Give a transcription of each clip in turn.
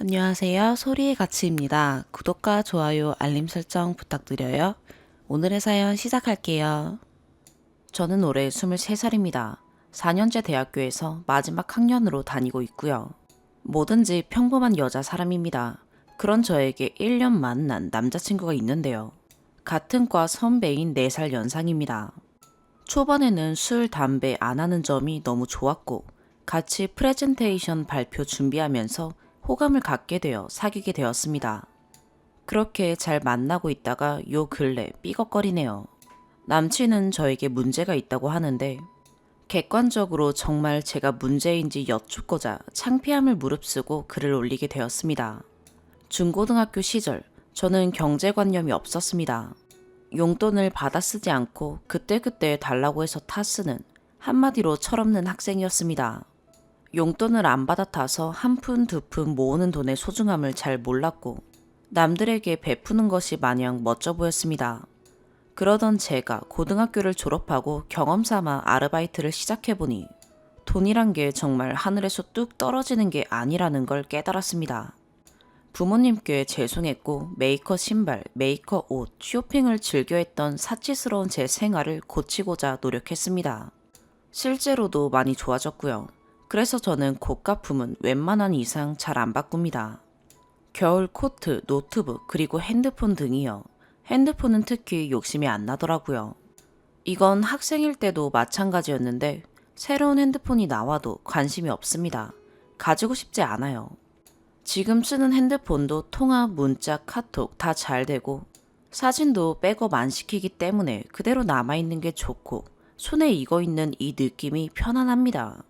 안녕하세요. 소리의 가치입니다. 구독과 좋아요, 알림 설정 부탁드려요. 오늘의 사연 시작할게요. 저는 올해 23살입니다. 4년제 대학교에서 마지막 학년으로 다니고 있고요. 뭐든지 평범한 여자 사람입니다. 그런 저에게 1년 만난 남자친구가 있는데요. 같은 과 선배인 4살 연상입니다. 초반에는 술, 담배 안 하는 점이 너무 좋았고 같이 프레젠테이션 발표 준비하면서 호감을 갖게 되어 사귀게 되었습니다. 그렇게 잘 만나고 있다가 요 근래 삐걱거리네요. 남친은 저에게 문제가 있다고 하는데 객관적으로 정말 제가 문제인지 여쭙고자 창피함을 무릅쓰고 글을 올리게 되었습니다. 중고등학교 시절 저는 경제관념이 없었습니다. 용돈을 받아 쓰지 않고 그때그때 달라고 해서 타 쓰는 한마디로 철없는 학생이었습니다. 용돈을 안 받아 타서 한 푼 두 푼 모으는 돈의 소중함을 잘 몰랐고 남들에게 베푸는 것이 마냥 멋져 보였습니다. 그러던 제가 고등학교를 졸업하고 경험 삼아 아르바이트를 시작해보니 돈이란 게 정말 하늘에서 뚝 떨어지는 게 아니라는 걸 깨달았습니다. 부모님께 죄송했고 메이커 신발, 메이커 옷, 쇼핑을 즐겨했던 사치스러운 제 생활을 고치고자 노력했습니다. 실제로도 많이 좋아졌고요. 그래서 저는 고가품은 웬만한 이상 잘 안 바꿉니다. 겨울 코트, 노트북, 그리고 핸드폰 등이요. 핸드폰은 특히 욕심이 안 나더라고요. 이건 학생일 때도 마찬가지였는데 새로운 핸드폰이 나와도 관심이 없습니다. 가지고 싶지 않아요. 지금 쓰는 핸드폰도 통화, 문자, 카톡 다 잘 되고 사진도 백업 안 시키기 때문에 그대로 남아있는 게 좋고 손에 익어있는 이 느낌이 편안합니다.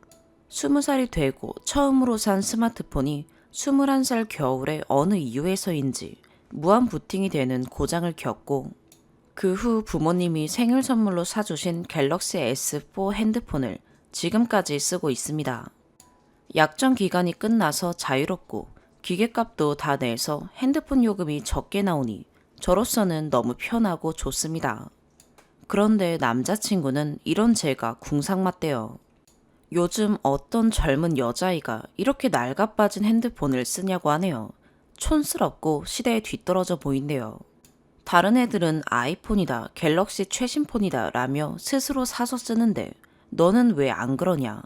20살이 되고 처음으로 산 스마트폰이 21살 겨울에 어느 이유에서인지 무한 부팅이 되는 고장을 겪고 그 후 부모님이 생일 선물로 사주신 갤럭시 S4 핸드폰을 지금까지 쓰고 있습니다. 약정 기간이 끝나서 자유롭고 기계값도 다 내서 핸드폰 요금이 적게 나오니 저로서는 너무 편하고 좋습니다. 그런데 남자친구는 이런 제가 궁상맞대요. 요즘 어떤 젊은 여자아이가 이렇게 낡아빠진 핸드폰을 쓰냐고 하네요. 촌스럽고 시대에 뒤떨어져 보인대요. 다른 애들은 아이폰이다, 갤럭시 최신폰이다 라며 스스로 사서 쓰는데 너는 왜 안 그러냐.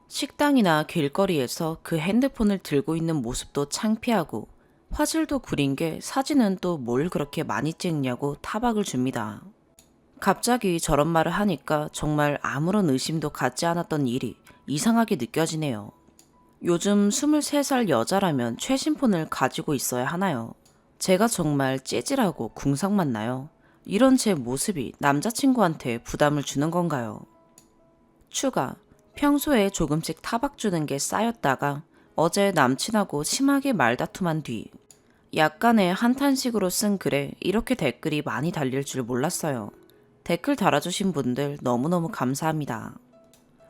식당이나 길거리에서 그 핸드폰을 들고 있는 모습도 창피하고 화질도 구린 게 사진은 또 뭘 그렇게 많이 찍냐고 타박을 줍니다. 갑자기 저런 말을 하니까 정말 아무런 의심도 갖지 않았던 일이 이상하게 느껴지네요. 요즘 23살 여자라면 최신폰을 가지고 있어야 하나요? 제가 정말 찌질하고 궁상맞나요? 이런 제 모습이 남자친구한테 부담을 주는 건가요? 추가, 평소에 조금씩 타박 주는 게 쌓였다가 어제 남친하고 심하게 말다툼한 뒤 약간의 한탄식으로 쓴 글에 이렇게 댓글이 많이 달릴 줄 몰랐어요. 댓글 달아주신 분들 너무너무 감사합니다.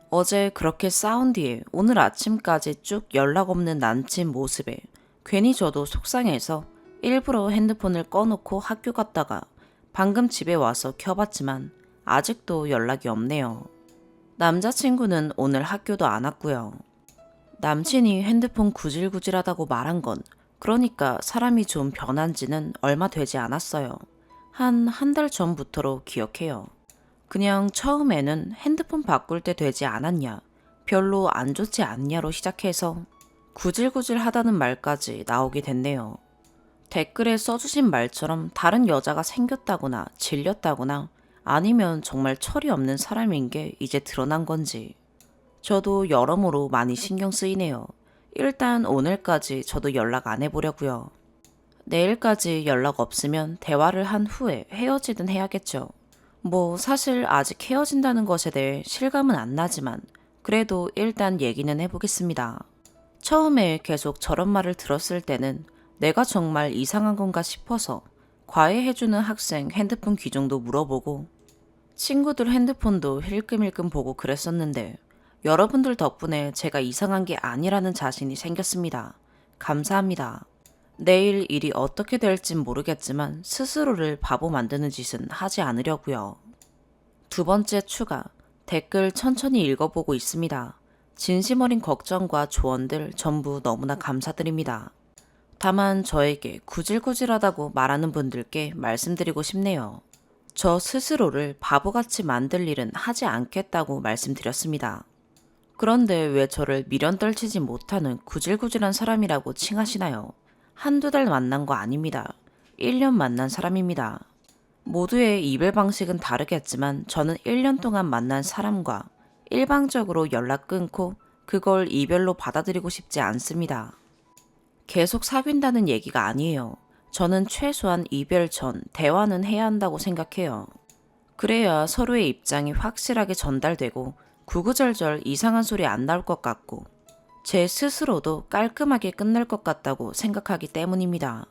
어제 그렇게 싸운 뒤에 오늘 아침까지 쭉 연락 없는 남친 모습에 괜히 저도 속상해서 일부러 핸드폰을 꺼놓고 학교 갔다가 방금 집에 와서 켜봤지만 아직도 연락이 없네요. 남자친구는 오늘 학교도 안 왔고요. 남친이 핸드폰 구질구질하다고 말한 건 그러니까 사람이 좀 변한지는 얼마 되지 않았어요. 한 달 전부터로 기억해요. 그냥 처음에는 핸드폰 바꿀 때 되지 않았냐, 별로 안 좋지 않냐로 시작해서 구질구질 하다는 말까지 나오게 됐네요. 댓글에 써주신 말처럼 다른 여자가 생겼다거나 질렸다거나 아니면 정말 철이 없는 사람인 게 이제 드러난 건지 저도 여러모로 많이 신경 쓰이네요. 일단 오늘까지 저도 연락 안 해보려고요. 내일까지 연락 없으면 대화를 한 후에 헤어지든 해야겠죠. 뭐 사실 아직 헤어진다는 것에 대해 실감은 안 나지만 그래도 일단 얘기는 해보겠습니다. 처음에 계속 저런 말을 들었을 때는 내가 정말 이상한 건가 싶어서 과외해주는 학생 핸드폰 귀종도 물어보고 친구들 핸드폰도 힐끔힐끔 보고 그랬었는데 여러분들 덕분에 제가 이상한 게 아니라는 자신이 생겼습니다. 감사합니다. 내일 일이 어떻게 될진 모르겠지만 스스로를 바보 만드는 짓은 하지 않으려고요. 두 번째 추가, 댓글 천천히 읽어보고 있습니다. 진심 어린 걱정과 조언들 전부 너무나 감사드립니다. 다만 저에게 구질구질하다고 말하는 분들께 말씀드리고 싶네요. 저 스스로를 바보같이 만들 일은 하지 않겠다고 말씀드렸습니다. 그런데 왜 저를 미련 떨치지 못하는 구질구질한 사람이라고 칭하시나요? 한두 달 만난 거 아닙니다. 1년 만난 사람입니다. 모두의 이별 방식은 다르겠지만 저는 1년 동안 만난 사람과 일방적으로 연락 끊고 그걸 이별로 받아들이고 싶지 않습니다. 계속 사귄다는 얘기가 아니에요. 저는 최소한 이별 전 대화는 해야 한다고 생각해요. 그래야 서로의 입장이 확실하게 전달되고 구구절절 이상한 소리 안 나올 것 같고 제 스스로도 깔끔하게 끝날 것 같다고 생각하기 때문입니다.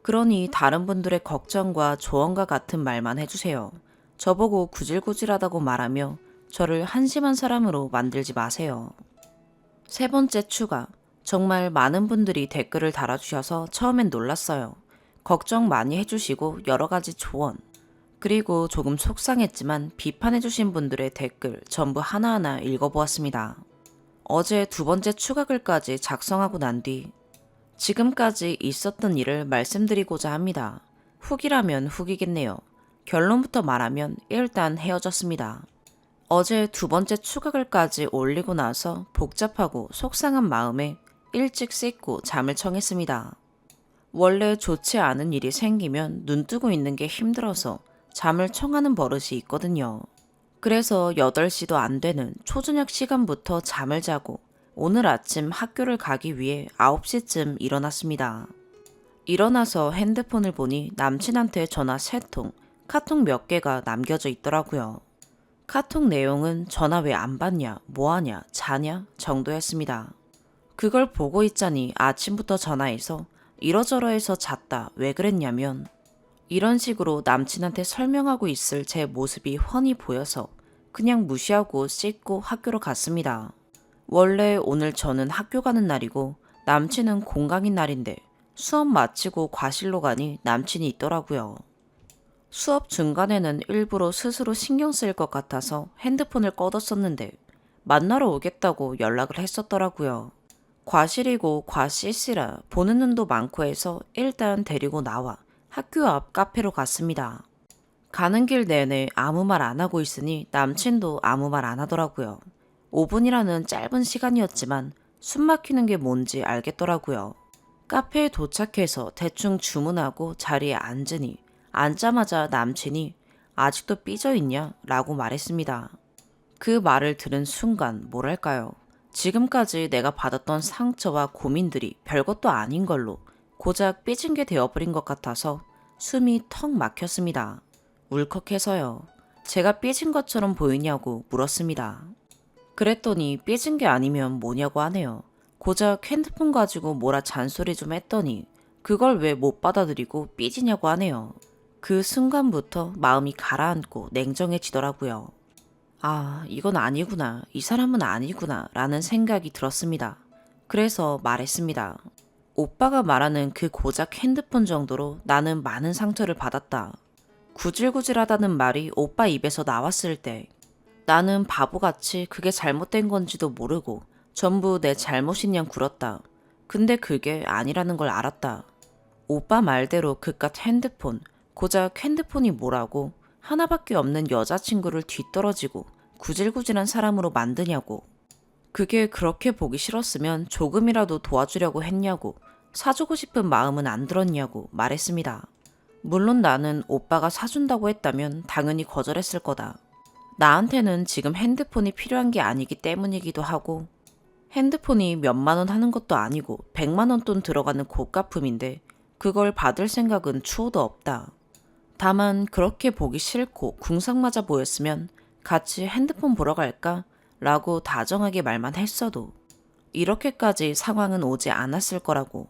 그러니 다른 분들의 걱정과 조언과 같은 말만 해주세요. 저보고 구질구질하다고 말하며 저를 한심한 사람으로 만들지 마세요. 세 번째 추가. 정말 많은 분들이 댓글을 달아주셔서 처음엔 놀랐어요. 걱정 많이 해주시고 여러 가지 조언. 그리고 조금 속상했지만 비판해주신 분들의 댓글 전부 하나하나 읽어보았습니다. 어제 두 번째 추가 글까지 작성하고 난 뒤 지금까지 있었던 일을 말씀드리고자 합니다. 후기라면 후기겠네요. 결론부터 말하면 일단 헤어졌습니다. 어제 두 번째 추가 글까지 올리고 나서 복잡하고 속상한 마음에 일찍 씻고 잠을 청했습니다. 원래 좋지 않은 일이 생기면 눈 뜨고 있는 게 힘들어서 잠을 청하는 버릇이 있거든요. 그래서 8시도 안 되는 초저녁 시간부터 잠을 자고 오늘 아침 학교를 가기 위해 9시쯤 일어났습니다. 일어나서 핸드폰을 보니 남친한테 전화 3통, 카톡 몇 개가 남겨져 있더라고요. 카톡 내용은 전화 왜 안 받냐, 뭐하냐, 자냐 정도였습니다. 그걸 보고 있자니 아침부터 전화해서 이러저러해서 잤다 왜 그랬냐면 이런 식으로 남친한테 설명하고 있을 제 모습이 훤히 보여서 그냥 무시하고 씻고 학교로 갔습니다. 원래 오늘 저는 학교 가는 날이고 남친은 공강인 날인데 수업 마치고 과실로 가니 남친이 있더라고요. 수업 중간에는 일부러 스스로 신경 쓰일 것 같아서 핸드폰을 꺼뒀었는데 만나러 오겠다고 연락을 했었더라고요. 과실이고 과CC라 보는 눈도 많고 해서 일단 데리고 나와 학교 앞 카페로 갔습니다. 가는 길 내내 아무 말 안 하고 있으니 남친도 아무 말 안 하더라고요. 5분이라는 짧은 시간이었지만 숨 막히는 게 뭔지 알겠더라고요. 카페에 도착해서 대충 주문하고 자리에 앉으니 앉자마자 남친이 아직도 삐져있냐? 라고 말했습니다. 그 말을 들은 순간 뭐랄까요. 지금까지 내가 받았던 상처와 고민들이 별것도 아닌 걸로 고작 삐진 게 되어버린 것 같아서 숨이 턱 막혔습니다. 울컥해서요. 제가 삐진 것처럼 보이냐고 물었습니다. 그랬더니 삐진 게 아니면 뭐냐고 하네요. 고작 핸드폰 가지고 뭐라 잔소리 좀 했더니 그걸 왜 못 받아들이고 삐지냐고 하네요. 그 순간부터 마음이 가라앉고 냉정해지더라고요. 아, 이건 아니구나. 이 사람은 아니구나. 라는 생각이 들었습니다. 그래서 말했습니다. 오빠가 말하는 그 고작 핸드폰 정도로 나는 많은 상처를 받았다. 구질구질하다는 말이 오빠 입에서 나왔을 때 나는 바보같이 그게 잘못된 건지도 모르고 전부 내 잘못인 양 굴었다. 근데 그게 아니라는 걸 알았다. 오빠 말대로 그깟 핸드폰, 고작 핸드폰이 뭐라고 하나밖에 없는 여자친구를 뒤떨어지고 구질구질한 사람으로 만드냐고. 그게 그렇게 보기 싫었으면 조금이라도 도와주려고 했냐고, 사주고 싶은 마음은 안 들었냐고 말했습니다. 물론 나는 오빠가 사준다고 했다면 당연히 거절했을 거다. 나한테는 지금 핸드폰이 필요한 게 아니기 때문이기도 하고 핸드폰이 몇만 원 하는 것도 아니고 100만 원 돈 들어가는 고가품인데 그걸 받을 생각은 추호도 없다. 다만 그렇게 보기 싫고 궁상맞아 보였으면 같이 핸드폰 보러 갈까? 라고 다정하게 말만 했어도 이렇게까지 상황은 오지 않았을 거라고.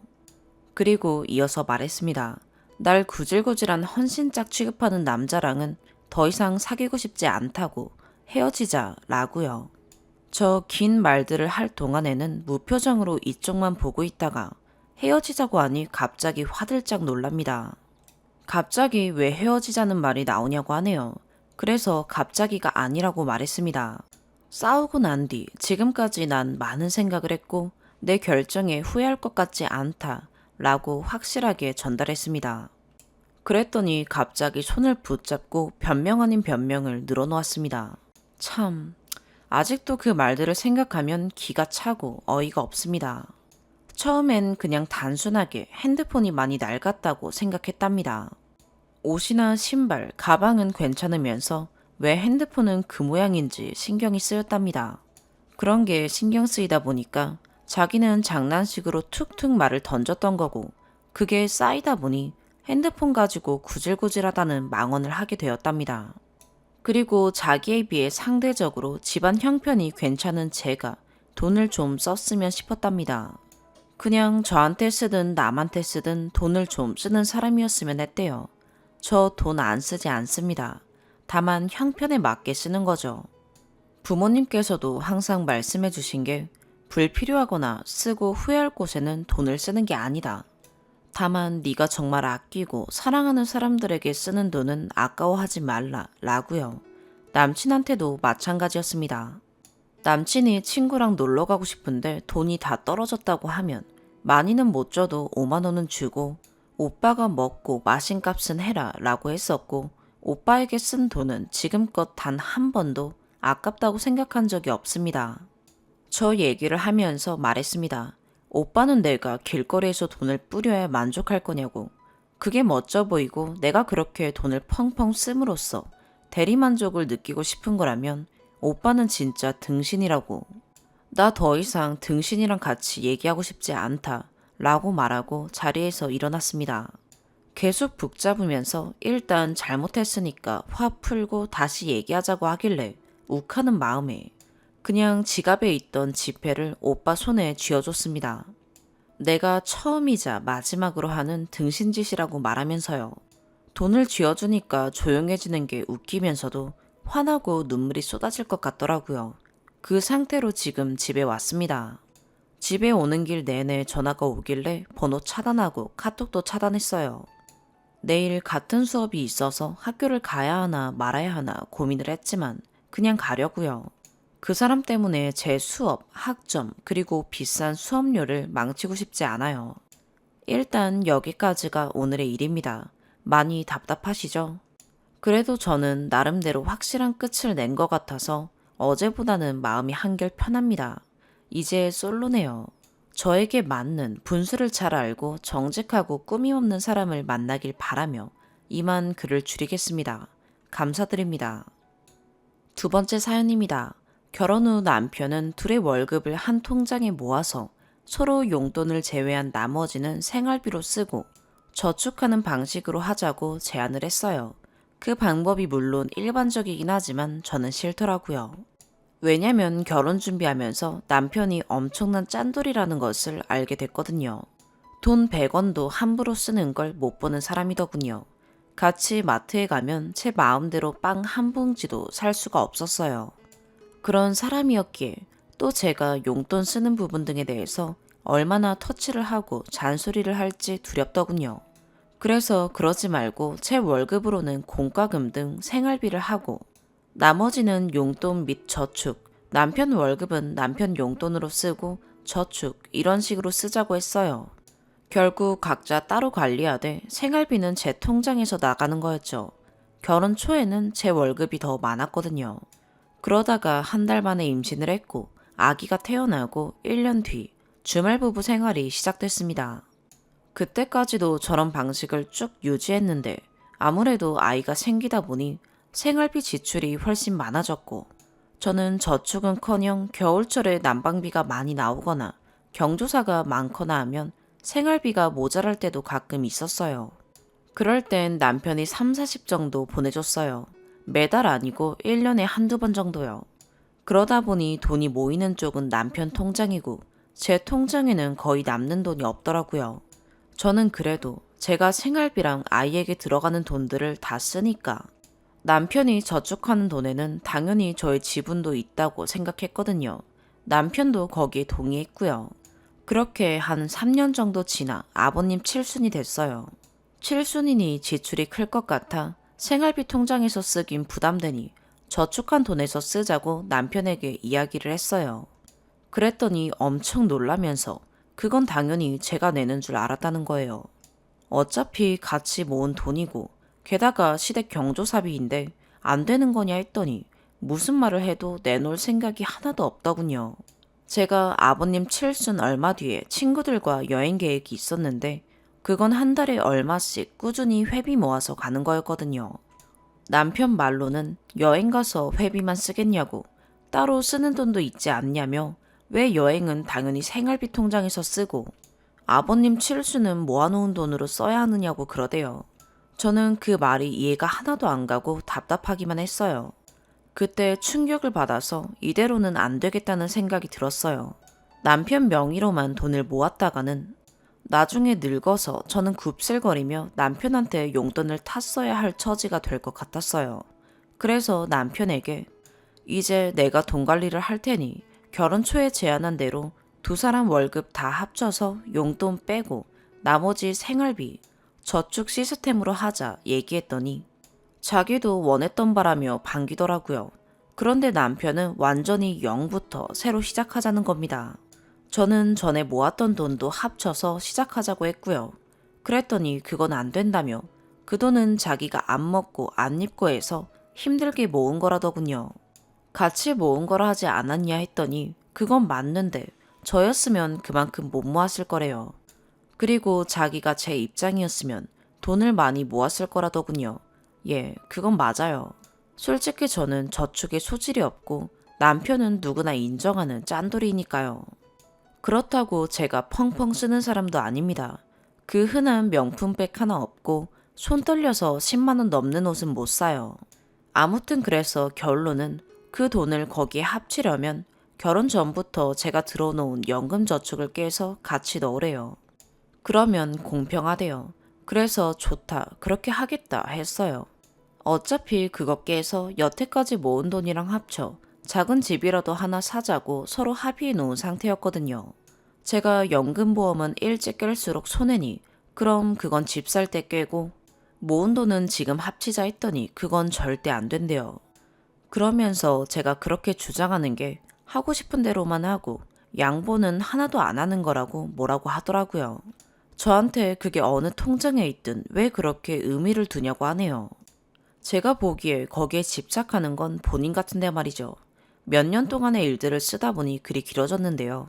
그리고 이어서 말했습니다. 날 구질구질한 헌신짝 취급하는 남자랑은 더 이상 사귀고 싶지 않다고 헤어지자 라고요. 저 긴 말들을 할 동안에는 무표정으로 이쪽만 보고 있다가 헤어지자고 하니 갑자기 화들짝 놀랍니다. 갑자기 왜 헤어지자는 말이 나오냐고 하네요. 그래서 갑자기가 아니라고 말했습니다. 싸우고 난 뒤 지금까지 난 많은 생각을 했고 내 결정에 후회할 것 같지 않다 라고 확실하게 전달했습니다. 그랬더니 갑자기 손을 붙잡고 변명 아닌 변명을 늘어놓았습니다. 참, 아직도 그 말들을 생각하면 기가 차고 어이가 없습니다. 처음엔 그냥 단순하게 핸드폰이 많이 낡았다고 생각했답니다. 옷이나 신발, 가방은 괜찮으면서 왜 핸드폰은 그 모양인지 신경이 쓰였답니다. 그런 게 신경 쓰이다 보니까 자기는 장난식으로 툭툭 말을 던졌던 거고 그게 쌓이다 보니 핸드폰 가지고 구질구질하다는 망언을 하게 되었답니다. 그리고 자기에 비해 상대적으로 집안 형편이 괜찮은 제가 돈을 좀 썼으면 싶었답니다. 그냥 저한테 쓰든 남한테 쓰든 돈을 좀 쓰는 사람이었으면 했대요. 저 돈 안 쓰지 않습니다. 다만 형편에 맞게 쓰는 거죠. 부모님께서도 항상 말씀해 주신 게 불필요하거나 쓰고 후회할 곳에는 돈을 쓰는 게 아니다. 다만 네가 정말 아끼고 사랑하는 사람들에게 쓰는 돈은 아까워하지 말라 라고요. 남친한테도 마찬가지였습니다. 남친이 친구랑 놀러 가고 싶은데 돈이 다 떨어졌다고 하면 많이는 못 줘도 5만 원은 주고 오빠가 먹고 마신 값은 해라 라고 했었고 오빠에게 쓴 돈은 지금껏 단 한 번도 아깝다고 생각한 적이 없습니다. 저 얘기를 하면서 말했습니다. 오빠는 내가 길거리에서 돈을 뿌려야 만족할 거냐고. 그게 멋져 보이고 내가 그렇게 돈을 펑펑 씀으로써 대리만족을 느끼고 싶은 거라면 오빠는 진짜 등신이라고. 나 더 이상 등신이랑 같이 얘기하고 싶지 않다 라고 말하고 자리에서 일어났습니다. 계속 붙잡으면서 일단 잘못했으니까 화 풀고 다시 얘기하자고 하길래 욱하는 마음에 그냥 지갑에 있던 지폐를 오빠 손에 쥐어줬습니다. 내가 처음이자 마지막으로 하는 등신짓이라고 말하면서요. 돈을 쥐어주니까 조용해지는 게 웃기면서도 화나고 눈물이 쏟아질 것 같더라고요. 그 상태로 지금 집에 왔습니다. 집에 오는 길 내내 전화가 오길래 번호 차단하고 카톡도 차단했어요. 내일 같은 수업이 있어서 학교를 가야 하나 말아야 하나 고민을 했지만 그냥 가려고요. 그 사람 때문에 제 수업, 학점, 그리고 비싼 수업료를 망치고 싶지 않아요. 일단 여기까지가 오늘의 일입니다. 많이 답답하시죠? 그래도 저는 나름대로 확실한 끝을 낸 것 같아서 어제보다는 마음이 한결 편합니다. 이제 솔로네요. 저에게 맞는 분수를 잘 알고 정직하고 꾸미 없는 사람을 만나길 바라며 이만 글을 줄이겠습니다. 감사드립니다. 두 번째 사연입니다. 결혼 후 남편은 둘의 월급을 한 통장에 모아서 서로 용돈을 제외한 나머지는 생활비로 쓰고 저축하는 방식으로 하자고 제안을 했어요. 그 방법이 물론 일반적이긴 하지만 저는 싫더라고요. 왜냐면 결혼 준비하면서 남편이 엄청난 짠돌이라는 것을 알게 됐거든요. 돈 100원도 함부로 쓰는 걸 못 보는 사람이더군요. 같이 마트에 가면 제 마음대로 빵 한 봉지도 살 수가 없었어요. 그런 사람이었기에 또 제가 용돈 쓰는 부분 등에 대해서 얼마나 터치를 하고 잔소리를 할지 두렵더군요. 그래서 그러지 말고 제 월급으로는 공과금 등 생활비를 하고 나머지는 용돈 및 저축, 남편 월급은 남편 용돈으로 쓰고 저축 이런 식으로 쓰자고 했어요. 결국 각자 따로 관리하되 생활비는 제 통장에서 나가는 거였죠. 결혼 초에는 제 월급이 더 많았거든요. 그러다가 한 달 만에 임신을 했고 아기가 태어나고 1년 뒤 주말 부부 생활이 시작됐습니다. 그때까지도 저런 방식을 쭉 유지했는데 아무래도 아이가 생기다 보니 생활비 지출이 훨씬 많아졌고 저는 저축은커녕 겨울철에 난방비가 많이 나오거나 경조사가 많거나 하면 생활비가 모자랄 때도 가끔 있었어요. 그럴 땐 남편이 3, 40 정도 보내줬어요. 매달 아니고 1년에 한두 번 정도요. 그러다 보니 돈이 모이는 쪽은 남편 통장이고 제 통장에는 거의 남는 돈이 없더라고요. 저는 그래도 제가 생활비랑 아이에게 들어가는 돈들을 다 쓰니까 남편이 저축하는 돈에는 당연히 저의 지분도 있다고 생각했거든요. 남편도 거기에 동의했고요. 그렇게 한 3년 정도 지나 아버님 칠순이 됐어요. 칠순이니 지출이 클 것 같아 생활비 통장에서 쓰긴 부담되니 저축한 돈에서 쓰자고 남편에게 이야기를 했어요. 그랬더니 엄청 놀라면서 그건 당연히 제가 내는 줄 알았다는 거예요. 어차피 같이 모은 돈이고 게다가 시댁 경조사비인데 안 되는 거냐 했더니 무슨 말을 해도 내놓을 생각이 하나도 없더군요. 제가 아버님 칠순 얼마 뒤에 친구들과 여행 계획이 있었는데 그건 한 달에 얼마씩 꾸준히 회비 모아서 가는 거였거든요. 남편 말로는 여행 가서 회비만 쓰겠냐고 따로 쓰는 돈도 있지 않냐며 왜 여행은 당연히 생활비 통장에서 쓰고 아버님 칠수는 모아놓은 돈으로 써야 하느냐고 그러대요. 저는 그 말이 이해가 하나도 안 가고 답답하기만 했어요. 그때 충격을 받아서 이대로는 안 되겠다는 생각이 들었어요. 남편 명의로만 돈을 모았다가는 나중에 늙어서 저는 굽슬거리며 남편한테 용돈을 탔어야 할 처지가 될 것 같았어요. 그래서 남편에게 이제 내가 돈 관리를 할 테니 결혼 초에 제안한 대로 두 사람 월급 다 합쳐서 용돈 빼고 나머지 생활비, 저축 시스템으로 하자 얘기했더니 자기도 원했던 바라며 반기더라고요. 그런데 남편은 완전히 0부터 새로 시작하자는 겁니다. 저는 전에 모았던 돈도 합쳐서 시작하자고 했고요. 그랬더니 그건 안 된다며 그 돈은 자기가 안 먹고 안 입고 해서 힘들게 모은 거라더군요. 같이 모은 거라 하지 않았냐 했더니 그건 맞는데 저였으면 그만큼 못 모았을 거래요. 그리고 자기가 제 입장이었으면 돈을 많이 모았을 거라더군요. 예, 그건 맞아요. 솔직히 저는 저축에 소질이 없고 남편은 누구나 인정하는 짠돌이니까요. 그렇다고 제가 펑펑 쓰는 사람도 아닙니다. 그 흔한 명품백 하나 없고 손 떨려서 10만 원 넘는 옷은 못 사요. 아무튼 그래서 결론은 그 돈을 거기에 합치려면 결혼 전부터 제가 들어놓은 연금 저축을 깨서 같이 넣으래요. 그러면 공평하대요. 그래서 좋다, 그렇게 하겠다 했어요. 어차피 그거 깨서 여태까지 모은 돈이랑 합쳐 작은 집이라도 하나 사자고 서로 합의해 놓은 상태였거든요. 제가 연금보험은 일찍 깰수록 손해니 그럼 그건 집 살 때 깨고 모은 돈은 지금 합치자 했더니 그건 절대 안 된대요. 그러면서 제가 그렇게 주장하는 게 하고 싶은 대로만 하고 양보는 하나도 안 하는 거라고 뭐라고 하더라고요. 저한테 그게 어느 통장에 있든 왜 그렇게 의미를 두냐고 하네요. 제가 보기에 거기에 집착하는 건 본인 같은데 말이죠. 몇 년 동안의 일들을 쓰다 보니 그리 길어졌는데요.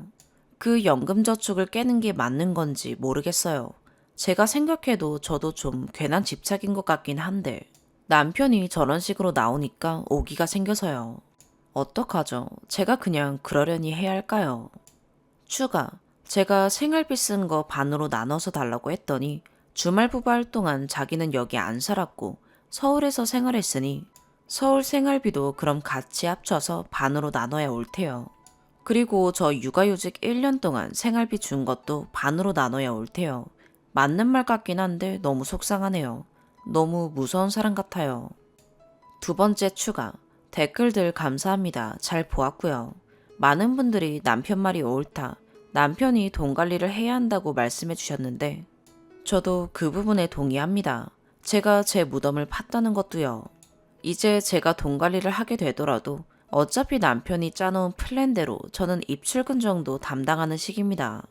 그 연금저축을 깨는 게 맞는 건지 모르겠어요. 제가 생각해도 저도 좀 괜한 집착인 것 같긴 한데 남편이 저런 식으로 나오니까 오기가 생겨서요. 어떡하죠? 제가 그냥 그러려니 해야 할까요? 추가. 제가 생활비 쓴 거 반으로 나눠서 달라고 했더니 주말 부부할 동안 자기는 여기 안 살았고 서울에서 생활했으니 서울 생활비도 그럼 같이 합쳐서 반으로 나눠야 옳대요. 그리고 저 육아휴직 1년 동안 생활비 준 것도 반으로 나눠야 옳대요. 맞는 말 같긴 한데 너무 속상하네요. 너무 무서운 사람 같아요. 두 번째 추가. 댓글들 감사합니다. 잘 보았고요. 많은 분들이 남편 말이 옳다. 남편이 돈 관리를 해야 한다고 말씀해 주셨는데 저도 그 부분에 동의합니다. 제가 제 무덤을 팠다는 것도요. 이제 제가 돈 관리를 하게 되더라도 어차피 남편이 짜놓은 플랜대로 저는 입출근 정도 담당하는 식입니다.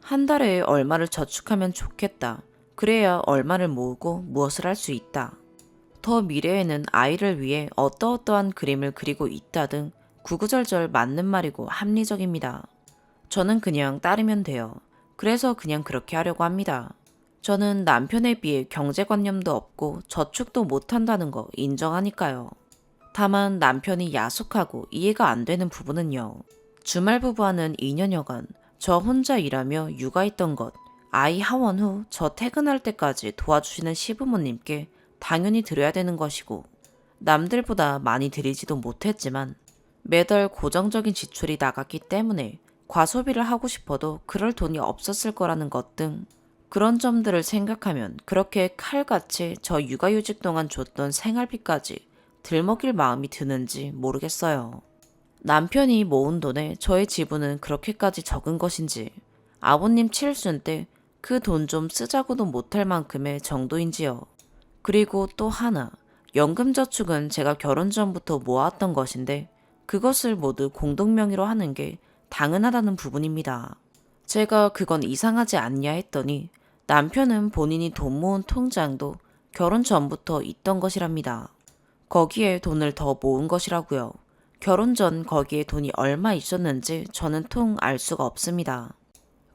한 달에 얼마를 저축하면 좋겠다. 그래야 얼마를 모으고 무엇을 할 수 있다. 더 미래에는 아이를 위해 어떠어떠한 그림을 그리고 있다 등 구구절절 맞는 말이고 합리적입니다. 저는 그냥 따르면 돼요. 그래서 그냥 그렇게 하려고 합니다. 저는 남편에 비해 경제관념도 없고 저축도 못한다는 거 인정하니까요. 다만 남편이 야속하고 이해가 안 되는 부분은요. 주말 부부하는 2년여간 저 혼자 일하며 육아했던 것, 아이 하원 후 저 퇴근할 때까지 도와주시는 시부모님께 당연히 드려야 되는 것이고 남들보다 많이 드리지도 못했지만 매달 고정적인 지출이 나갔기 때문에 과소비를 하고 싶어도 그럴 돈이 없었을 거라는 것 등 그런 점들을 생각하면 그렇게 칼같이 저 육아휴직 동안 줬던 생활비까지 들먹일 마음이 드는지 모르겠어요. 남편이 모은 돈에 저의 지분은 그렇게까지 적은 것인지 아버님 칠순 때 그 돈 좀 쓰자고도 못할 만큼의 정도인지요. 그리고 또 하나, 연금저축은 제가 결혼 전부터 모았던 것인데 그것을 모두 공동명의로 하는 게 당연하다는 부분입니다. 제가 그건 이상하지 않냐 했더니 남편은 본인이 돈 모은 통장도 결혼 전부터 있던 것이랍니다. 거기에 돈을 더 모은 것이라고요. 결혼 전 거기에 돈이 얼마 있었는지 저는 통 알 수가 없습니다.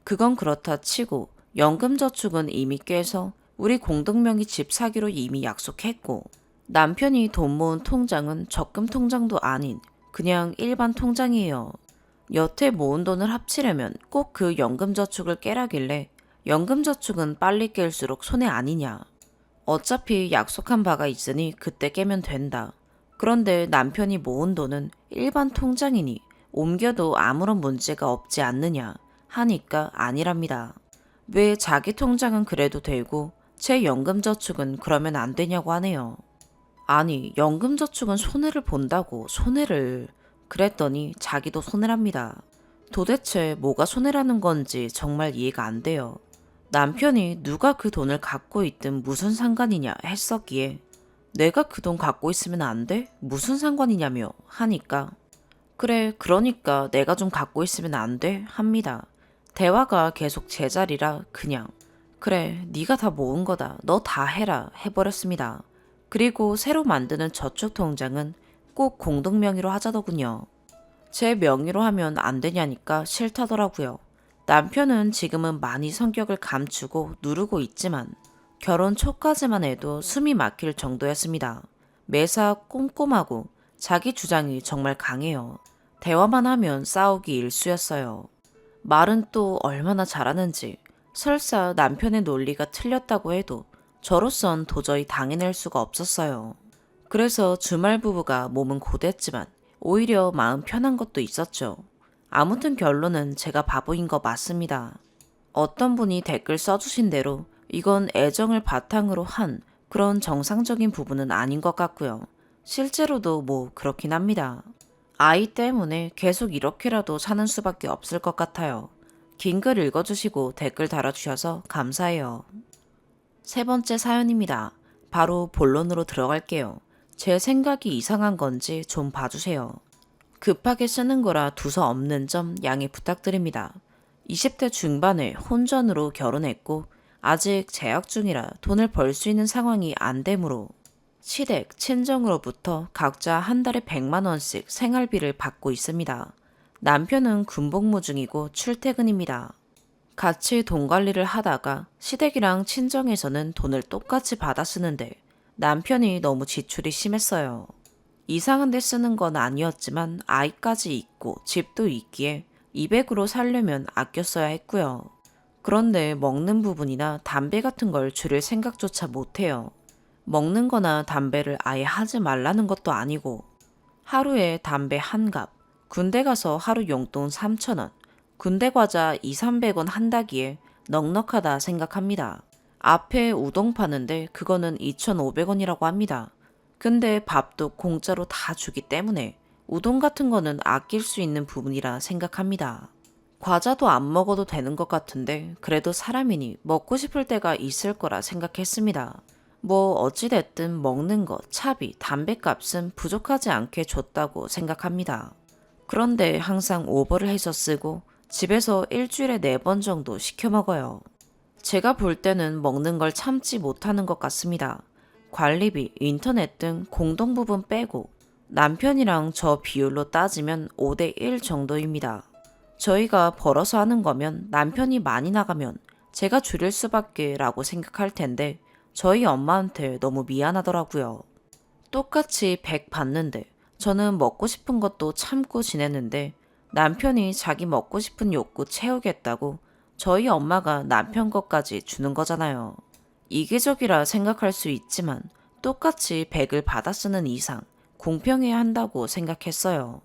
그건 그렇다 치고 연금저축은 이미 깨서 우리 공동명의 집 사기로 이미 약속했고, 남편이 돈 모은 통장은 적금 통장도 아닌 그냥 일반 통장이에요. 여태 모은 돈을 합치려면 꼭 그 연금저축을 깨라길래 연금저축은 빨리 깰수록 손해 아니냐. 어차피 약속한 바가 있으니 그때 깨면 된다. 그런데 남편이 모은 돈은 일반 통장이니 옮겨도 아무런 문제가 없지 않느냐 하니까 아니랍니다. 왜 자기 통장은 그래도 되고 제 연금저축은 그러면 안 되냐고 하네요. 아니, 연금저축은 손해를 본다고 손해를. 그랬더니 자기도 손해랍니다. 도대체 뭐가 손해라는 건지 정말 이해가 안 돼요. 남편이 누가 그 돈을 갖고 있든 무슨 상관이냐 했었기에 내가 그 돈 갖고 있으면 안 돼? 무슨 상관이냐며 하니까 그래, 그러니까 내가 좀 갖고 있으면 안 돼? 합니다. 대화가 계속 제자리라 그냥 그래, 네가 다 모은 거다. 너 다 해라 해버렸습니다. 그리고 새로 만드는 저축 통장은 꼭 공동 명의로 하자더군요. 제 명의로 하면 안 되냐니까 싫다더라고요. 남편은 지금은 많이 성격을 감추고 누르고 있지만 결혼 초까지만 해도 숨이 막힐 정도였습니다. 매사 꼼꼼하고 자기 주장이 정말 강해요. 대화만 하면 싸우기 일쑤였어요. 말은 또 얼마나 잘하는지. 설사 남편의 논리가 틀렸다고 해도 저로선 도저히 당해낼 수가 없었어요. 그래서 주말 부부가 몸은 고됐지만 오히려 마음 편한 것도 있었죠. 아무튼 결론은 제가 바보인 거 맞습니다. 어떤 분이 댓글 써주신 대로 이건 애정을 바탕으로 한 그런 정상적인 부부는 아닌 것 같고요. 실제로도 뭐 그렇긴 합니다. 아이 때문에 계속 이렇게라도 사는 수밖에 없을 것 같아요. 긴 글 읽어주시고 댓글 달아주셔서 감사해요. 세 번째 사연입니다. 바로 본론으로 들어갈게요. 제 생각이 이상한 건지 좀 봐주세요. 급하게 쓰는 거라 두서 없는 점 양해 부탁드립니다. 20대 중반에 혼전으로 결혼했고 아직 재학 중이라 돈을 벌 수 있는 상황이 안 되므로 시댁, 친정으로부터 각자 한 달에 100만 원씩 생활비를 받고 있습니다. 남편은 군복무 중이고 출퇴근입니다. 같이 돈 관리를 하다가 시댁이랑 친정에서는 돈을 똑같이 받아 쓰는데 남편이 너무 지출이 심했어요. 이상한 데 쓰는 건 아니었지만 아이까지 있고 집도 있기에 200으로 살려면 아껴 써야 했고요. 그런데 먹는 부분이나 담배 같은 걸 줄일 생각조차 못해요. 먹는 거나 담배를 아예 하지 말라는 것도 아니고 하루에 담배 한 갑, 군대 가서 하루 용돈 3,000원, 군대 과자 2,300원 한다기에 넉넉하다 생각합니다. 앞에 우동 파는데 그거는 2,500원이라고 합니다. 근데 밥도 공짜로 다 주기 때문에 우동 같은 거는 아낄 수 있는 부분이라 생각합니다. 과자도 안 먹어도 되는 것 같은데 그래도 사람이니 먹고 싶을 때가 있을 거라 생각했습니다. 뭐 어찌됐든 먹는 거, 차비, 담배값은 부족하지 않게 줬다고 생각합니다. 그런데 항상 오버를 해서 쓰고 집에서 일주일에 4번 정도 시켜 먹어요. 제가 볼 때는 먹는 걸 참지 못하는 것 같습니다. 관리비, 인터넷 등 공동 부분 빼고 남편이랑 저 비율로 따지면 5대1 정도입니다. 저희가 벌어서 하는 거면 남편이 많이 나가면 제가 줄일 수밖에 라고 생각할 텐데 저희 엄마한테 너무 미안하더라고요. 똑같이 100 받는데 저는 먹고 싶은 것도 참고 지냈는데 남편이 자기 먹고 싶은 욕구 채우겠다고 저희 엄마가 남편 것까지 주는 거잖아요. 이기적이라 생각할 수 있지만 똑같이 100을 받아 쓰는 이상 공평해야 한다고 생각했어요.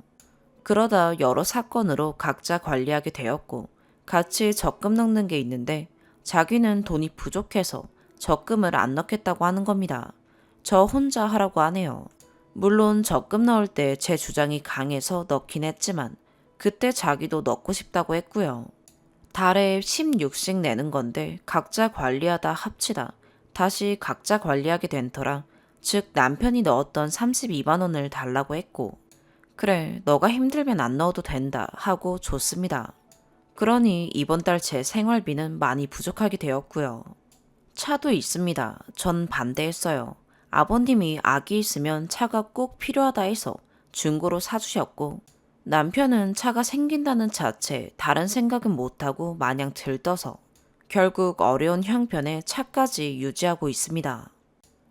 그러다 여러 사건으로 각자 관리하게 되었고 같이 적금 넣는 게 있는데 자기는 돈이 부족해서 적금을 안 넣겠다고 하는 겁니다. 저 혼자 하라고 하네요. 물론 적금 넣을 때 제 주장이 강해서 넣긴 했지만 그때 자기도 넣고 싶다고 했고요. 달에 16씩 내는 건데 각자 관리하다 합치다 다시 각자 관리하게 된 터라 즉 남편이 넣었던 32만 원을 달라고 했고 그래 너가 힘들면 안 넣어도 된다 하고 줬습니다. 그러니 이번 달 제 생활비는 많이 부족하게 되었고요. 차도 있습니다. 전 반대했어요. 아버님이 아기 있으면 차가 꼭 필요하다 해서 중고로 사주셨고, 남편은 차가 생긴다는 자체 다른 생각은 못하고 마냥 들떠서 결국 어려운 형편에 차까지 유지하고 있습니다.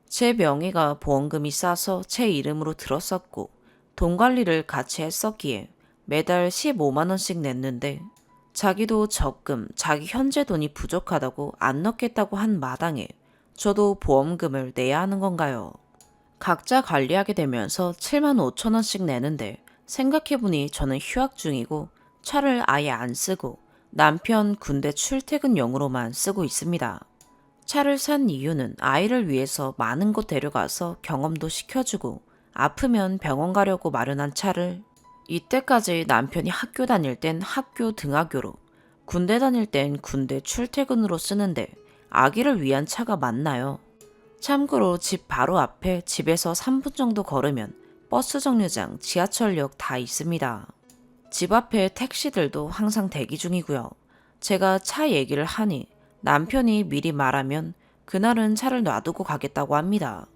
제 명의가 보험금이 싸서 제 이름으로 들었었고 돈 관리를 같이 했었기에 매달 15만 원씩 냈는데, 자기도 적금, 자기 현재 돈이 부족하다고 안 넣겠다고 한 마당에 저도 보험금을 내야 하는 건가요? 각자 관리하게 되면서 7만 5천 원씩 내는데, 생각해보니 저는 휴학 중이고 차를 아예 안 쓰고 남편 군대 출퇴근용으로만 쓰고 있습니다. 차를 산 이유는 아이를 위해서 많은 곳 데려가서 경험도 시켜주고 아프면 병원 가려고 마련한 차를, 이때까지 남편이 학교 다닐 땐 학교 등하교로, 군대 다닐 땐 군대 출퇴근으로 쓰는데 아기를 위한 차가 맞나요? 참고로 집 바로 앞에 집에서 3분 정도 걸으면 버스 정류장, 지하철역 다 있습니다. 집 앞에 택시들도 항상 대기 중이고요. 제가 차 얘기를 하니 남편이 미리 말하면 그날은 차를 놔두고 가겠다고 합니다.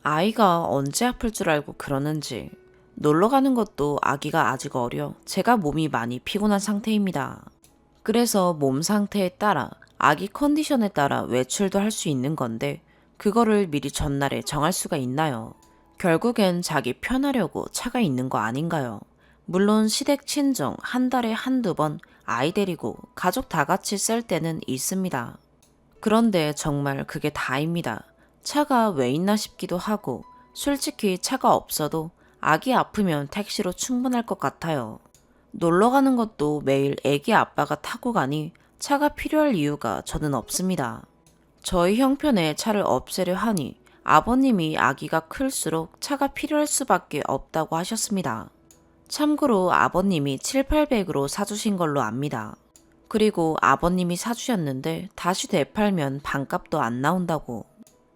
아이가 언제 아플 줄 알고 그러는지. 놀러 가는 것도 아기가 아직 어려 제가 몸이 많이 피곤한 상태입니다. 그래서 몸 상태에 따라 아기 컨디션에 따라 외출도 할 수 있는 건데, 그거를 미리 전날에 정할 수가 있나요? 결국엔 자기 편하려고 차가 있는 거 아닌가요? 물론 시댁 친정 한 달에 한두 번 아이 데리고 가족 다 같이 쓸 때는 있습니다. 그런데 정말 그게 다입니다. 차가 왜 있나 싶기도 하고, 솔직히 차가 없어도 아기 아프면 택시로 충분할 것 같아요. 놀러 가는 것도 매일 애기 아빠가 타고 가니 차가 필요할 이유가 저는 없습니다. 저희 형편에 차를 없애려 하니 아버님이 아기가 클수록 차가 필요할 수밖에 없다고 하셨습니다. 참고로 아버님이 7, 800으로 사주신 걸로 압니다. 그리고 아버님이 사주셨는데 다시 되팔면 반값도 안 나온다고.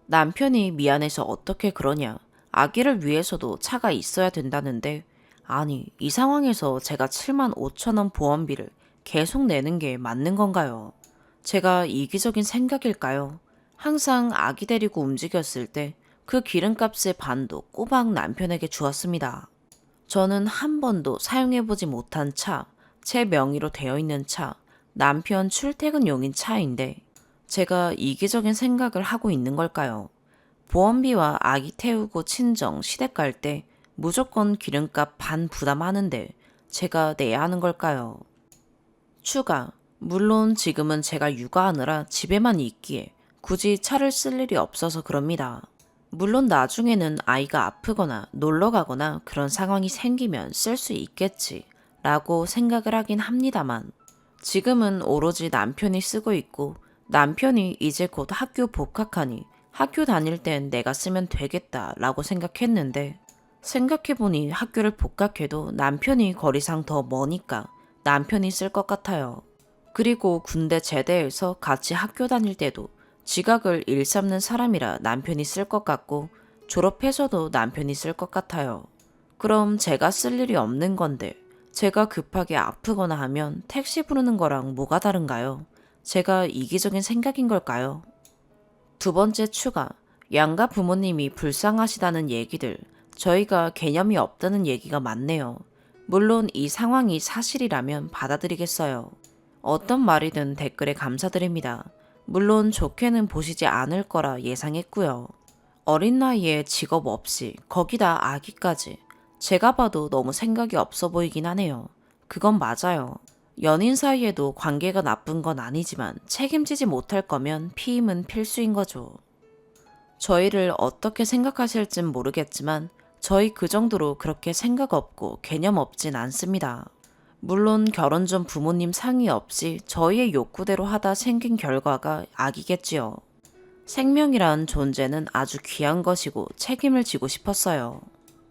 남편이 미안해서 어떻게 그러냐, 아기를 위해서도 차가 있어야 된다는데, 아니 이 상황에서 제가 7만 5천 원 보험비를 계속 내는 게 맞는 건가요? 제가 이기적인 생각일까요? 항상 아기 데리고 움직였을 때 그 기름값의 반도 꼬박 남편에게 주었습니다. 저는 한 번도 사용해보지 못한 차, 제 명의로 되어 있는 차, 남편 출퇴근용인 차인데 제가 이기적인 생각을 하고 있는 걸까요? 보험비와 아기 태우고 친정, 시댁 갈 때 무조건 기름값 반 부담하는데 제가 내야 하는 걸까요? 추가. 물론 지금은 제가 육아하느라 집에만 있기에 굳이 차를 쓸 일이 없어서 그럽니다. 물론 나중에는 아이가 아프거나 놀러 가거나 그런 상황이 생기면 쓸 수 있겠지 라고 생각을 하긴 합니다만, 지금은 오로지 남편이 쓰고 있고 남편이 이제 곧 학교 복학하니 학교 다닐 땐 내가 쓰면 되겠다 라고 생각했는데, 생각해보니 학교를 복학해도 남편이 거리상 더 머니까 남편이 쓸 것 같아요. 그리고 군대 제대해서 같이 학교 다닐 때도 지각을 일삼는 사람이라 남편이 쓸 것 같고, 졸업해서도 남편이 쓸 것 같아요. 그럼 제가 쓸 일이 없는 건데 제가 급하게 아프거나 하면 택시 부르는 거랑 뭐가 다른가요? 제가 이기적인 생각인 걸까요? 두 번째 추가. 양가 부모님이 불쌍하시다는 얘기들, 저희가 개념이 없다는 얘기가 많네요. 물론 이 상황이 사실이라면 받아들이겠어요. 어떤 말이든 댓글에 감사드립니다. 물론 좋게는 보시지 않을 거라 예상했고요. 어린 나이에 직업 없이 거기다 아기까지, 제가 봐도 너무 생각이 없어 보이긴 하네요. 그건 맞아요. 연인 사이에도 관계가 나쁜 건 아니지만 책임지지 못할 거면 피임은 필수인 거죠. 저희를 어떻게 생각하실진 모르겠지만 저희 그 정도로 그렇게 생각 없고 개념 없진 않습니다. 물론 결혼 전 부모님 상의 없이 저희의 욕구대로 하다 생긴 결과가 아기겠지요. 생명이란 존재는 아주 귀한 것이고 책임을 지고 싶었어요.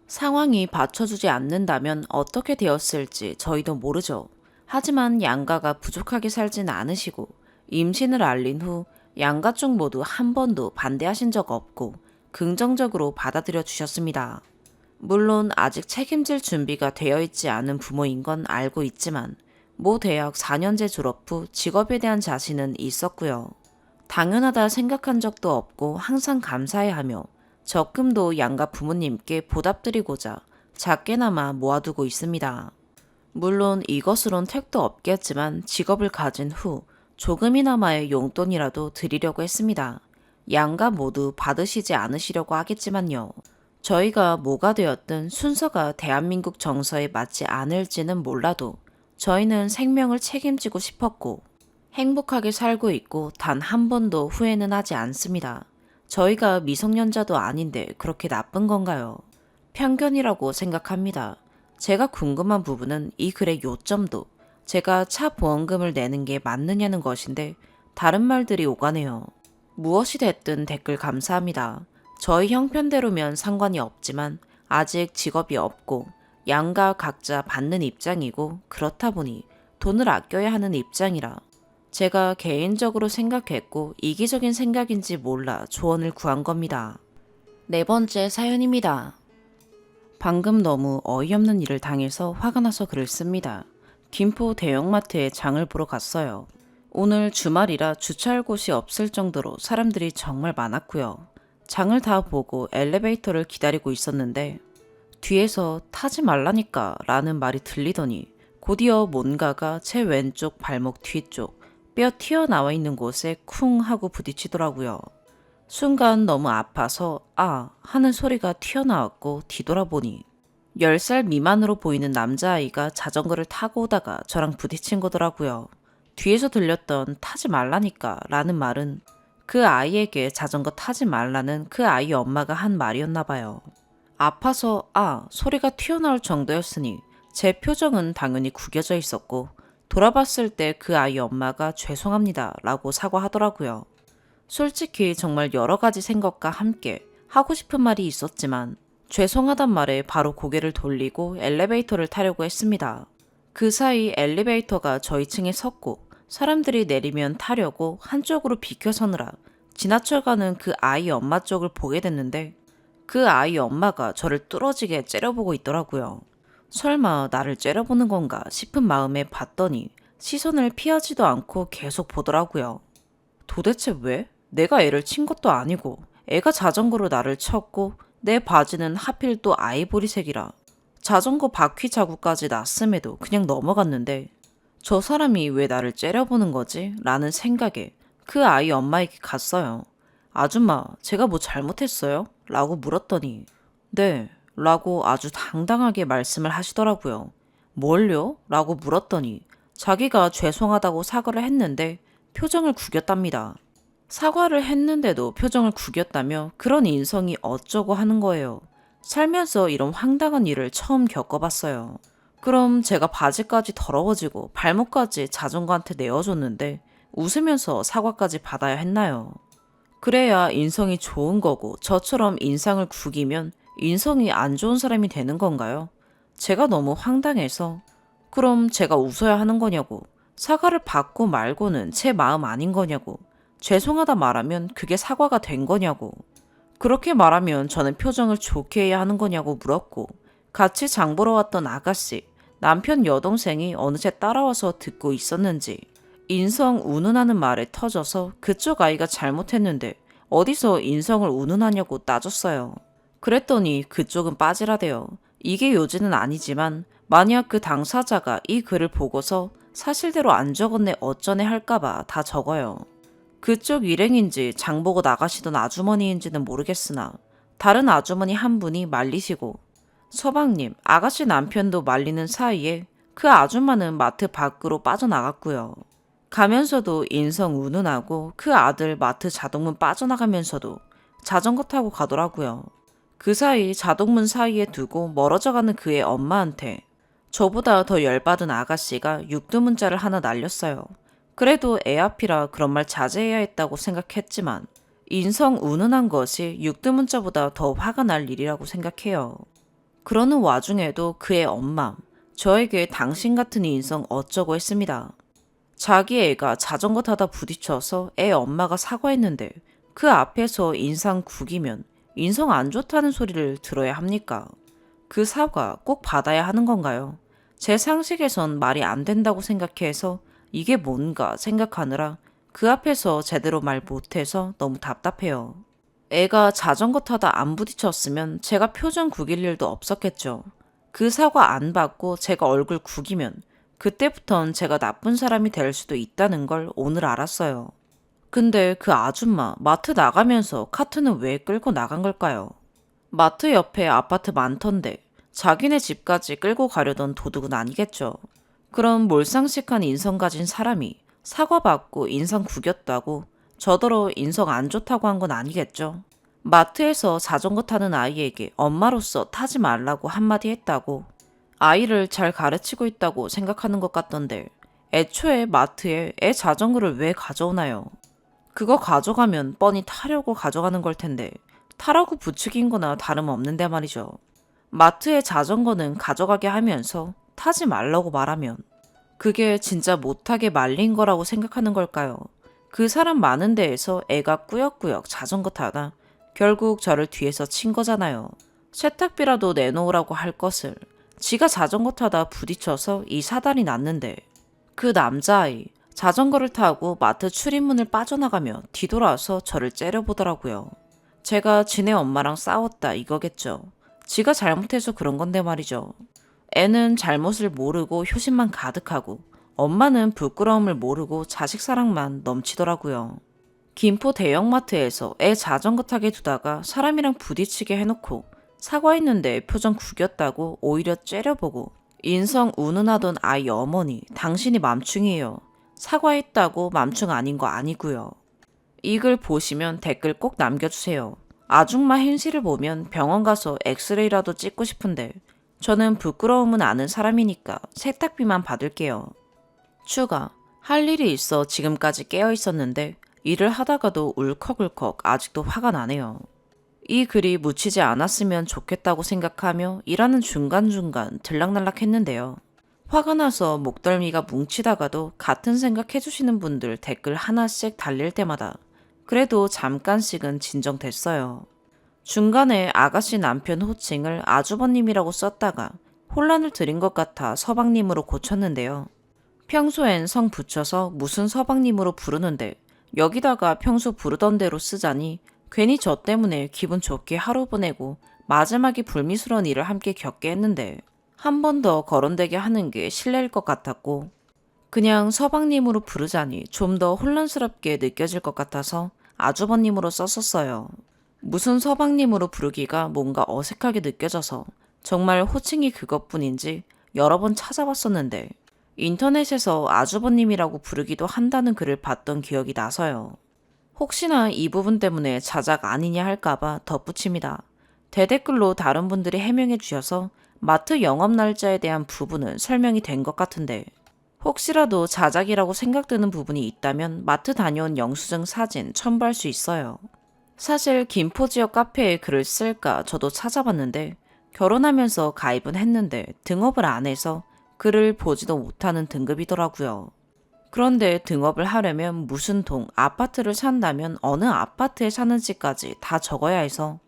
상황이 받쳐주지 않는다면 어떻게 되었을지 저희도 모르죠. 하지만 양가가 부족하게 살진 않으시고 임신을 알린 후 양가 쪽 모두 한 번도 반대하신 적 없고 긍정적으로 받아들여 주셨습니다. 물론 아직 책임질 준비가 되어 있지 않은 부모인 건 알고 있지만 모 대학 4년제 졸업 후 직업에 대한 자신은 있었고요. 당연하다 생각한 적도 없고 항상 감사해하며 적금도 양가 부모님께 보답드리고자 작게나마 모아두고 있습니다. 물론 이것으론 택도 없겠지만 직업을 가진 후 조금이나마의 용돈이라도 드리려고 했습니다. 양가 모두 받으시지 않으시려고 하겠지만요. 저희가 뭐가 되었든 순서가 대한민국 정서에 맞지 않을지는 몰라도 저희는 생명을 책임지고 싶었고 행복하게 살고 있고 단 한 번도 후회는 하지 않습니다. 저희가 미성년자도 아닌데 그렇게 나쁜 건가요? 편견이라고 생각합니다. 제가 궁금한 부분은 이 글의 요점도 제가 차 보험금을 내는 게 맞느냐는 것인데 다른 말들이 오가네요. 무엇이 됐든 댓글 감사합니다. 저희 형편대로면 상관이 없지만 아직 직업이 없고 양가 각자 받는 입장이고 그렇다 보니 돈을 아껴야 하는 입장이라 제가 개인적으로 생각했고 이기적인 생각인지 몰라 조언을 구한 겁니다. 네 번째 사연입니다. 방금 너무 어이없는 일을 당해서 화가 나서 글을 씁니다. 김포 대형마트에 장을 보러 갔어요. 오늘 주말이라 주차할 곳이 없을 정도로 사람들이 정말 많았고요. 장을 다 보고 엘리베이터를 기다리고 있었는데 뒤에서 타지 말라니까 라는 말이 들리더니 곧이어 뭔가가 제 왼쪽 발목 뒤쪽 뼈 튀어나와 있는 곳에 쿵 하고 부딪히더라고요. 순간 너무 아파서 아 하는 소리가 튀어나왔고 뒤돌아보니 10살 미만으로 보이는 남자아이가 자전거를 타고 오다가 저랑 부딪힌 거더라고요. 뒤에서 들렸던 타지 말라니까 라는 말은 그 아이에게 자전거 타지 말라는 그 아이 엄마가 한 말이었나 봐요. 아파서 아 소리가 튀어나올 정도였으니 제 표정은 당연히 구겨져 있었고 돌아봤을 때 그 아이 엄마가 죄송합니다 라고 사과하더라고요. 솔직히 정말 여러 가지 생각과 함께 하고 싶은 말이 있었지만 죄송하단 말에 바로 고개를 돌리고 엘리베이터를 타려고 했습니다. 그 사이 엘리베이터가 저희 층에 섰고 사람들이 내리면 타려고 한쪽으로 비켜서느라 지나쳐가는 그 아이 엄마 쪽을 보게 됐는데 그 아이 엄마가 저를 뚫어지게 째려보고 있더라고요. 설마 나를 째려보는 건가 싶은 마음에 봤더니 시선을 피하지도 않고 계속 보더라고요. 도대체 왜? 내가 애를 친 것도 아니고 애가 자전거로 나를 쳤고 내 바지는 하필 또 아이보리색이라 자전거 바퀴 자국까지 났음에도 그냥 넘어갔는데 저 사람이 왜 나를 째려보는 거지? 라는 생각에 그 아이 엄마에게 갔어요. 아줌마, 제가 뭐 잘못했어요? 라고 물었더니 네, 라고 아주 당당하게 말씀을 하시더라고요. 뭘요? 라고 물었더니 자기가 죄송하다고 사과를 했는데 표정을 구겼답니다. 사과를 했는데도 표정을 구겼다며 그런 인성이 어쩌고 하는 거예요. 살면서 이런 황당한 일을 처음 겪어봤어요. 그럼 제가 바지까지 더러워지고 발목까지 자전거한테 내어줬는데 웃으면서 사과까지 받아야 했나요? 그래야 인성이 좋은 거고 저처럼 인상을 구기면 인성이 안 좋은 사람이 되는 건가요? 제가 너무 황당해서 그럼 제가 웃어야 하는 거냐고 사과를 받고 말고는 제 마음 아닌 거냐고 죄송하다 말하면 그게 사과가 된 거냐고 그렇게 말하면 저는 표정을 좋게 해야 하는 거냐고 물었고 같이 장 보러 왔던 아가씨, 남편 여동생이 어느새 따라와서 듣고 있었는지 인성 운운하는 말에 터져서 그쪽 아이가 잘못했는데 어디서 인성을 운운하냐고 따졌어요. 그랬더니 그쪽은 빠지라대요. 이게 요지는 아니지만 만약 그 당사자가 이 글을 보고서 사실대로 안 적었네 어쩌네 할까봐 다 적어요. 그쪽 일행인지 장 보고 나가시던 아주머니인지는 모르겠으나 다른 아주머니 한 분이 말리시고 서방님, 아가씨 남편도 말리는 사이에 그 아줌마는 마트 밖으로 빠져나갔고요. 가면서도 인성 운운하고 그 아들 마트 자동문 빠져나가면서도 자전거 타고 가더라고요. 그 사이 자동문 사이에 두고 멀어져가는 그의 엄마한테 저보다 더 열받은 아가씨가 육두문자를 하나 날렸어요. 그래도 애 앞이라 그런 말 자제해야 했다고 생각했지만 인성 운운한 것이 육두문자보다 더 화가 날 일이라고 생각해요. 그러는 와중에도 그의 엄마, 저에게 당신 같은 인성 어쩌고 했습니다. 자기 애가 자전거 타다 부딪혀서 애 엄마가 사과했는데 그 앞에서 인상 구기면 인성 안 좋다는 소리를 들어야 합니까? 그 사과 꼭 받아야 하는 건가요? 제 상식에선 말이 안 된다고 생각해서 이게 뭔가 생각하느라 그 앞에서 제대로 말 못해서 너무 답답해요. 애가 자전거 타다 안 부딪혔으면 제가 표정 구길 일도 없었겠죠. 그 사과 안 받고 제가 얼굴 구기면 그때부턴 제가 나쁜 사람이 될 수도 있다는 걸 오늘 알았어요. 근데 그 아줌마 마트 나가면서 카트는 왜 끌고 나간 걸까요? 마트 옆에 아파트 많던데 자기네 집까지 끌고 가려던 도둑은 아니겠죠. 그럼 몰상식한 인성 가진 사람이 사과받고 인상 구겼다고 저더러 인성 안 좋다고 한 건 아니겠죠. 마트에서 자전거 타는 아이에게 엄마로서 타지 말라고 한마디 했다고 아이를 잘 가르치고 있다고 생각하는 것 같던데 애초에 마트에 애 자전거를 왜 가져오나요? 그거 가져가면 뻔히 타려고 가져가는 걸 텐데 타라고 부추긴 거나 다름없는데 말이죠. 마트에 자전거는 가져가게 하면서 타지 말라고 말하면 그게 진짜 못하게 말린 거라고 생각하는 걸까요? 그 사람 많은 데에서 애가 꾸역꾸역 자전거 타다 결국 저를 뒤에서 친 거잖아요. 세탁비라도 내놓으라고 할 것을 지가 자전거 타다 부딪혀서 이 사달이 났는데 그 남자아이 자전거를 타고 마트 출입문을 빠져나가며 뒤돌아서 저를 째려보더라고요. 제가 지네 엄마랑 싸웠다 이거겠죠. 지가 잘못해서 그런 건데 말이죠. 애는 잘못을 모르고 효심만 가득하고 엄마는 부끄러움을 모르고 자식 사랑만 넘치더라고요. 김포 대형마트에서 애 자전거 타게 두다가 사람이랑 부딪히게 해놓고 사과했는데 표정 구겼다고 오히려 째려보고 인성 운운하던 아이 어머니 당신이 맘충이에요. 사과했다고 맘충 아닌 거 아니고요. 이 글 보시면 댓글 꼭 남겨주세요. 아줌마 행실을 보면 병원 가서 엑스레이라도 찍고 싶은데 저는 부끄러움은 아는 사람이니까 세탁비만 받을게요. 추가. 할 일이 있어 지금까지 깨어 있었는데 일을 하다가도 울컥울컥 아직도 화가 나네요. 이 글이 묻히지 않았으면 좋겠다고 생각하며 일하는 중간중간 들락날락 했는데요. 화가 나서 목덜미가 뭉치다가도 같은 생각 해주시는 분들 댓글 하나씩 달릴 때마다 그래도 잠깐씩은 진정됐어요. 중간에 아가씨 남편 호칭을 아주버님이라고 썼다가 혼란을 드린 것 같아 서방님으로 고쳤는데요. 평소엔 성 붙여서 무슨 서방님으로 부르는데 여기다가 평소 부르던 대로 쓰자니 괜히 저 때문에 기분 좋게 하루 보내고 마지막에 불미스러운 일을 함께 겪게 했는데 한 번 더 거론되게 하는 게 실례일 것 같았고 그냥 서방님으로 부르자니 좀 더 혼란스럽게 느껴질 것 같아서 아주버님으로 썼었어요. 무슨 서방님으로 부르기가 뭔가 어색하게 느껴져서 정말 호칭이 그것뿐인지 여러 번 찾아봤었는데 인터넷에서 아주버님이라고 부르기도 한다는 글을 봤던 기억이 나서요. 혹시나 이 부분 때문에 자작 아니냐 할까봐 덧붙입니다. 대댓글로 다른 분들이 해명해 주셔서 마트 영업 날짜에 대한 부분은 설명이 된 것 같은데 혹시라도 자작이라고 생각되는 부분이 있다면 마트 다녀온 영수증 사진 첨부할 수 있어요. 사실 김포 지역 카페에 글을 쓸까 저도 찾아봤는데 결혼하면서 가입은 했는데 등업을 안 해서 글을 보지도 못하는 등급이더라고요. 그런데 등업을 하려면 무슨 동, 아파트를 산다면 어느 아파트에 사는지까지 다 적어야 해서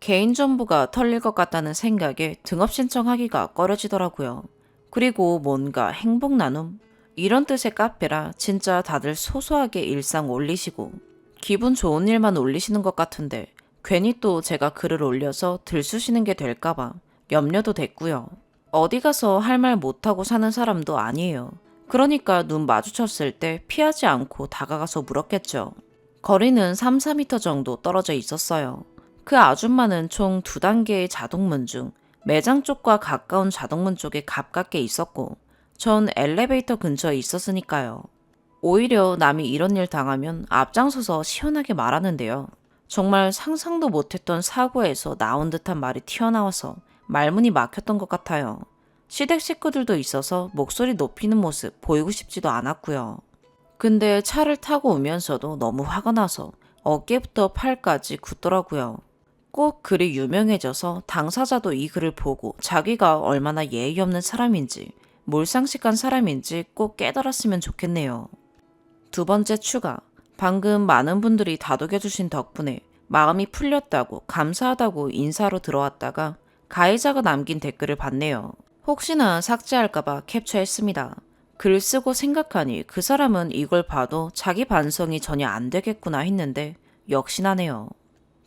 개인정보가 털릴 것 같다는 생각에 등업 신청하기가 꺼려지더라고요. 그리고 뭔가 행복 나눔? 이런 뜻의 카페라 진짜 다들 소소하게 일상 올리시고 기분 좋은 일만 올리시는 것 같은데 괜히 또 제가 글을 올려서 들쑤시는 게 될까봐 염려도 됐고요. 어디 가서 할 말 못하고 사는 사람도 아니에요. 그러니까 눈 마주쳤을 때 피하지 않고 다가가서 물었겠죠. 거리는 3, 4m 정도 떨어져 있었어요. 그 아줌마는 총 2단계의 자동문 중 매장 쪽과 가까운 자동문 쪽에 가깝게 있었고 전 엘리베이터 근처에 있었으니까요. 오히려 남이 이런 일 당하면 앞장서서 시원하게 말하는데요. 정말 상상도 못했던 사고에서 나온 듯한 말이 튀어나와서 말문이 막혔던 것 같아요. 시댁 식구들도 있어서 목소리 높이는 모습 보이고 싶지도 않았고요. 근데 차를 타고 오면서도 너무 화가 나서 어깨부터 팔까지 굳더라고요. 꼭 글이 유명해져서 당사자도 이 글을 보고 자기가 얼마나 예의 없는 사람인지 몰상식한 사람인지 꼭 깨달았으면 좋겠네요. 두 번째 추가. 방금 많은 분들이 다독여주신 덕분에 마음이 풀렸다고 감사하다고 인사로 들어왔다가 가해자가 남긴 댓글을 봤네요. 혹시나 삭제할까봐 캡처했습니다. 글 쓰고 생각하니 그 사람은 이걸 봐도 자기 반성이 전혀 안 되겠구나 했는데 역시나네요.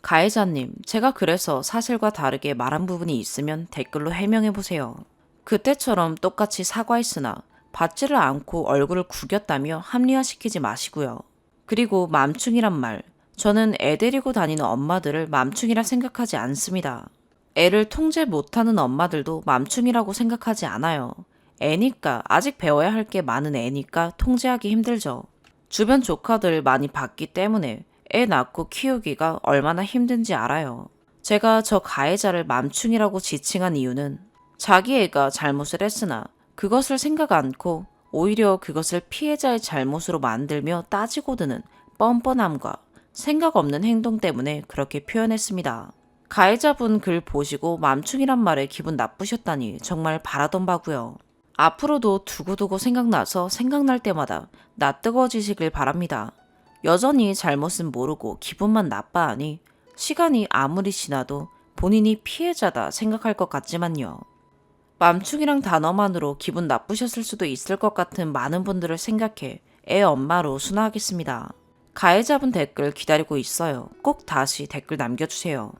가해자님, 제가 그래서 사실과 다르게 말한 부분이 있으면 댓글로 해명해보세요. 그때처럼 똑같이 사과했으나 받지를 않고 얼굴을 구겼다며 합리화시키지 마시고요. 그리고 맘충이란 말, 저는 애 데리고 다니는 엄마들을 맘충이라 생각하지 않습니다. 애를 통제 못하는 엄마들도 맘충이라고 생각하지 않아요. 애니까, 아직 배워야 할 게 많은 애니까 통제하기 힘들죠. 주변 조카들 많이 봤기 때문에 애 낳고 키우기가 얼마나 힘든지 알아요. 제가 저 가해자를 맘충이라고 지칭한 이유는 자기 애가 잘못을 했으나 그것을 생각 않고 오히려 그것을 피해자의 잘못으로 만들며 따지고 드는 뻔뻔함과 생각 없는 행동 때문에 그렇게 표현했습니다. 가해자분 글 보시고 맘충이란 말에 기분 나쁘셨다니 정말 바라던 바고요. 앞으로도 두고두고 생각나서 생각날 때마다 낯뜨거워지시길 바랍니다. 여전히 잘못은 모르고 기분만 나빠하니 시간이 아무리 지나도 본인이 피해자다 생각할 것 같지만요. 맘충이랑 단어만으로 기분 나쁘셨을 수도 있을 것 같은 많은 분들을 생각해 애 엄마로 순화하겠습니다. 가해자분 댓글 기다리고 있어요. 꼭 다시 댓글 남겨주세요.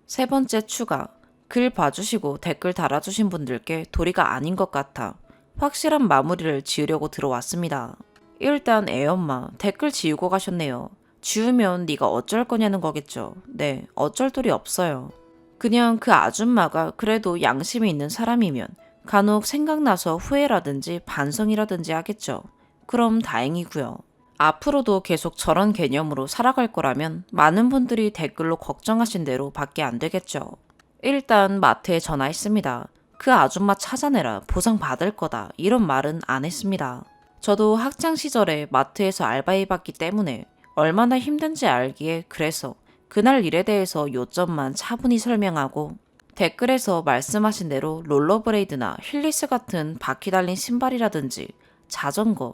세 번째 추가. 글 봐주시고 댓글 달아주신 분들께 도리가 아닌 것 같아 확실한 마무리를 지으려고 들어왔습니다. 일단 애엄마 댓글 지우고 가셨네요. 지우면 네가 어쩔 거냐는 거겠죠. 네, 어쩔 도리 없어요. 그냥 그 아줌마가 그래도 양심이 있는 사람이면 간혹 생각나서 후회라든지 반성이라든지 하겠죠. 그럼 다행이고요. 앞으로도 계속 저런 개념으로 살아갈 거라면 많은 분들이 댓글로 걱정하신 대로 밖에 안 되겠죠. 일단 마트에 전화했습니다. 그 아줌마 찾아내라, 보상 받을 거다, 이런 말은 안 했습니다. 저도 학창 시절에 마트에서 알바해봤기 때문에 얼마나 힘든지 알기에 그래서 그날 일에 대해서 요점만 차분히 설명하고 댓글에서 말씀하신 대로 롤러브레이드나 힐리스 같은 바퀴 달린 신발이라든지 자전거,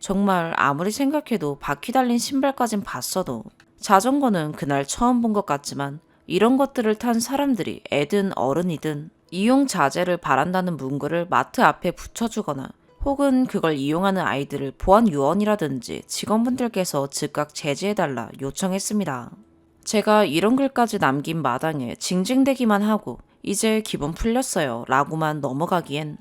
정말 아무리 생각해도 바퀴 달린 신발까진 봤어도 자전거는 그날 처음 본 것 같지만 이런 것들을 탄 사람들이 애든 어른이든 이용 자제를 바란다는 문구를 마트 앞에 붙여주거나 혹은 그걸 이용하는 아이들을 보안 요원이라든지 직원분들께서 즉각 제지해달라 요청했습니다. 제가 이런 글까지 남긴 마당에 징징대기만 하고 이제 기분 풀렸어요 라고만 넘어가기엔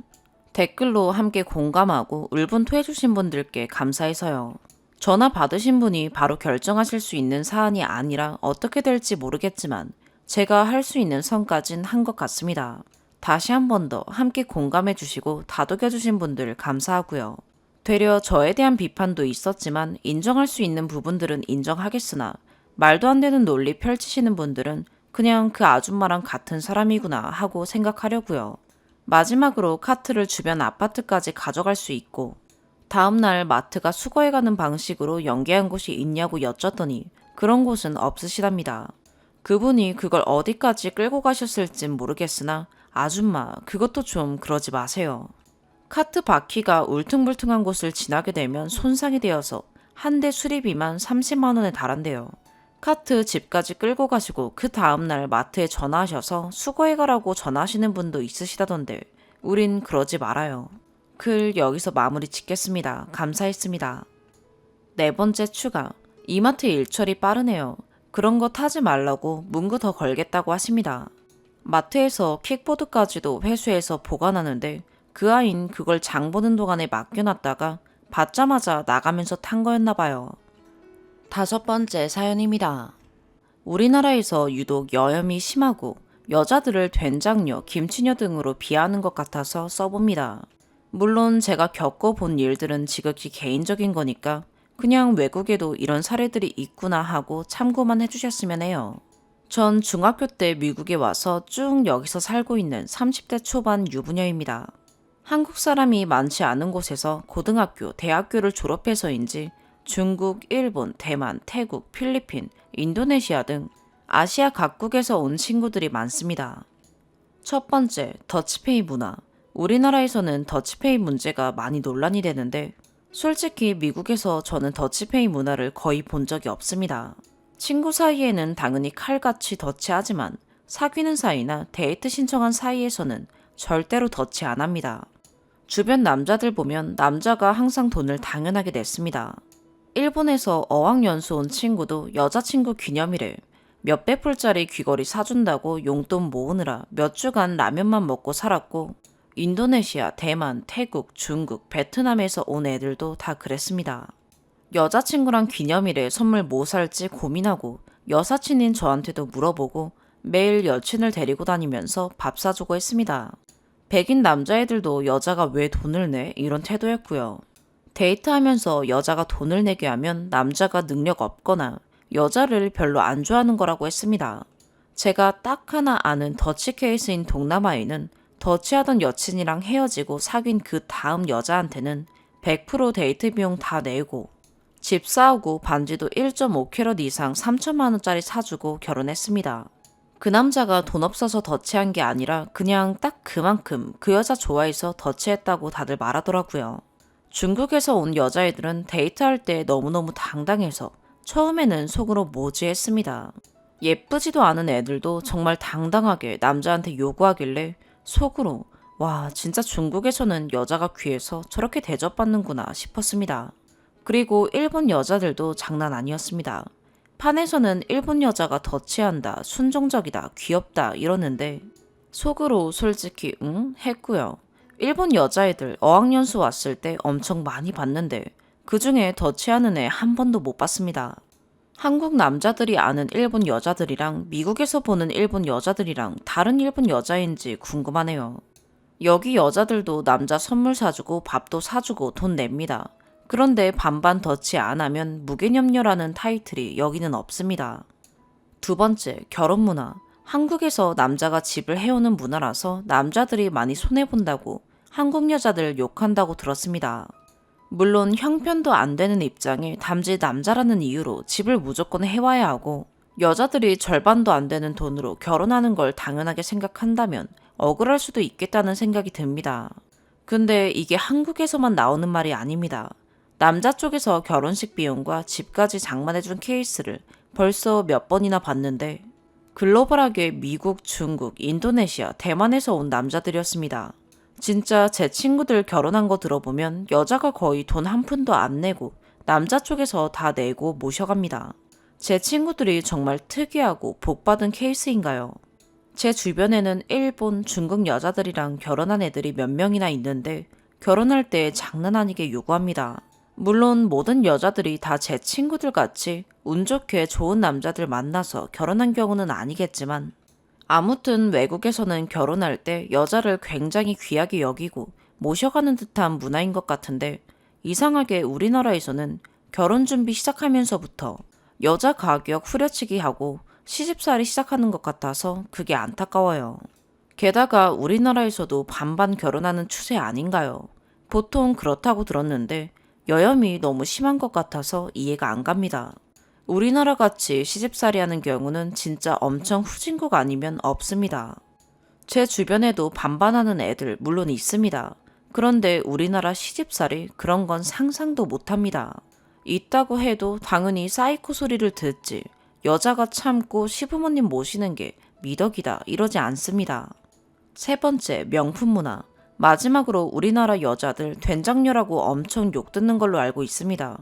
댓글로 함께 공감하고 울분토해주신 분들께 감사해서요. 전화 받으신 분이 바로 결정하실 수 있는 사안이 아니라 어떻게 될지 모르겠지만 제가 할 수 있는 선까진 한 것 같습니다. 다시 한 번 더 함께 공감해주시고 다독여주신 분들 감사하고요. 되려 저에 대한 비판도 있었지만 인정할 수 있는 부분들은 인정하겠으나 말도 안 되는 논리 펼치시는 분들은 그냥 그 아줌마랑 같은 사람이구나 하고 생각하려고요. 마지막으로 카트를 주변 아파트까지 가져갈 수 있고 다음날 마트가 수거해가는 방식으로 연계한 곳이 있냐고 여쭸더니 그런 곳은 없으시답니다. 그분이 그걸 어디까지 끌고 가셨을진 모르겠으나 아줌마 그것도 좀 그러지 마세요. 카트 바퀴가 울퉁불퉁한 곳을 지나게 되면 손상이 되어서 한 대 수리비만 30만 원에 달한대요. 카트 집까지 끌고 가시고 그 다음날 마트에 전화하셔서 수거해가라고 전화하시는 분도 있으시다던데 우린 그러지 말아요. 글 여기서 마무리 짓겠습니다. 감사했습니다. 네 번째 추가. 이마트 일처리 빠르네요. 그런 거 타지 말라고 문구 더 걸겠다고 하십니다. 마트에서 킥보드까지도 회수해서 보관하는데 그 아인 그걸 장 보는 동안에 맡겨놨다가 받자마자 나가면서 탄 거였나 봐요. 다섯 번째 사연입니다. 우리나라에서 유독 여염이 심하고 여자들을 된장녀, 김치녀 등으로 비하하는 것 같아서 써봅니다. 물론 제가 겪어본 일들은 지극히 개인적인 거니까 그냥 외국에도 이런 사례들이 있구나 하고 참고만 해주셨으면 해요. 전 중학교 때 미국에 와서 쭉 여기서 살고 있는 30대 초반 유부녀입니다. 한국 사람이 많지 않은 곳에서 고등학교, 대학교를 졸업해서인지 중국, 일본, 대만, 태국, 필리핀, 인도네시아 등 아시아 각국에서 온 친구들이 많습니다. 첫 번째, 더치페이 문화. 우리나라에서는 더치페이 문제가 많이 논란이 되는데 솔직히 미국에서 저는 더치페이 문화를 거의 본 적이 없습니다. 친구 사이에는 당연히 칼같이 더치하지만 사귀는 사이나 데이트 신청한 사이에서는 절대로 덧치 안 합니다. 주변 남자들 보면 남자가 항상 돈을 당연하게 냈습니다. 일본에서 어학연수 온 친구도 여자친구 기념일에 몇백 불짜리 귀걸이 사준다고 용돈 모으느라 몇 주간 라면만 먹고 살았고, 인도네시아, 대만, 태국, 중국, 베트남에서 온 애들도 다 그랬습니다. 여자친구랑 기념일에 선물 뭐 살지 고민하고 여사친인 저한테도 물어보고 매일 여친을 데리고 다니면서 밥 사주고 했습니다. 백인 남자애들도 여자가 왜 돈을 내? 이런 태도였고요. 데이트하면서 여자가 돈을 내게 하면 남자가 능력 없거나 여자를 별로 안 좋아하는 거라고 했습니다. 제가 딱 하나 아는 더치 케이스인 동남아에는 더치하던 여친이랑 헤어지고 사귄 그 다음 여자한테는 100% 데이트 비용 다 내고 집 사오고 반지도 1.5캐럿 이상 3천만 원짜리 사주고 결혼했습니다. 그 남자가 돈 없어서 더치한 게 아니라 그냥 딱 그만큼 그 여자 좋아해서 더치했다고 다들 말하더라고요. 중국에서 온 여자애들은 데이트할 때 너무너무 당당해서 처음에는 속으로 뭐지 했습니다. 예쁘지도 않은 애들도 정말 당당하게 남자한테 요구하길래 속으로 와, 진짜 중국에서는 여자가 귀해서 저렇게 대접받는구나 싶었습니다. 그리고 일본 여자들도 장난 아니었습니다. 판에서는 일본 여자가 더치한다, 순종적이다, 귀엽다 이러는데 속으로 솔직히 응? 했고요. 일본 여자애들 어학연수 왔을 때 엄청 많이 봤는데 그중에 더치하는 애 한 번도 못 봤습니다. 한국 남자들이 아는 일본 여자들이랑 미국에서 보는 일본 여자들이랑 다른 일본 여자인지 궁금하네요. 여기 여자들도 남자 선물 사주고 밥도 사주고 돈 냅니다. 그런데 반반 더치 안 하면 무개념녀라는 타이틀이 여기는 없습니다. 두 번째, 결혼 문화. 한국에서 남자가 집을 해오는 문화라서 남자들이 많이 손해본다고 한국 여자들 욕한다고 들었습니다. 물론 형편도 안 되는 입장에 담지 남자라는 이유로 집을 무조건 해와야 하고 여자들이 절반도 안 되는 돈으로 결혼하는 걸 당연하게 생각한다면 억울할 수도 있겠다는 생각이 듭니다. 근데 이게 한국에서만 나오는 말이 아닙니다. 남자 쪽에서 결혼식 비용과 집까지 장만해준 케이스를 벌써 몇 번이나 봤는데 글로벌하게 미국, 중국, 인도네시아, 대만에서 온 남자들이었습니다. 진짜 제 친구들 결혼한 거 들어보면 여자가 거의 돈 한 푼도 안 내고 남자 쪽에서 다 내고 모셔갑니다. 제 친구들이 정말 특이하고 복받은 케이스인가요? 제 주변에는 일본, 중국 여자들이랑 결혼한 애들이 몇 명이나 있는데 결혼할 때 장난 아니게 요구합니다. 물론 모든 여자들이 다 제 친구들 같이 운 좋게 좋은 남자들 만나서 결혼한 경우는 아니겠지만 아무튼 외국에서는 결혼할 때 여자를 굉장히 귀하게 여기고 모셔가는 듯한 문화인 것 같은데 이상하게 우리나라에서는 결혼 준비 시작하면서부터 여자 가격 후려치기 하고 시집살이 시작하는 것 같아서 그게 안타까워요. 게다가 우리나라에서도 반반 결혼하는 추세 아닌가요? 보통 그렇다고 들었는데 여염이 너무 심한 것 같아서 이해가 안 갑니다. 우리나라 같이 시집살이 하는 경우는 진짜 엄청 후진국 아니면 없습니다. 제 주변에도 반반하는 애들 물론 있습니다. 그런데 우리나라 시집살이 그런 건 상상도 못합니다. 있다고 해도 당연히 사이코 소리를 듣지 여자가 참고 시부모님 모시는 게 미덕이다 이러지 않습니다. 세 번째, 명품 문화. 마지막으로 우리나라 여자들 된장녀라고 엄청 욕 듣는 걸로 알고 있습니다.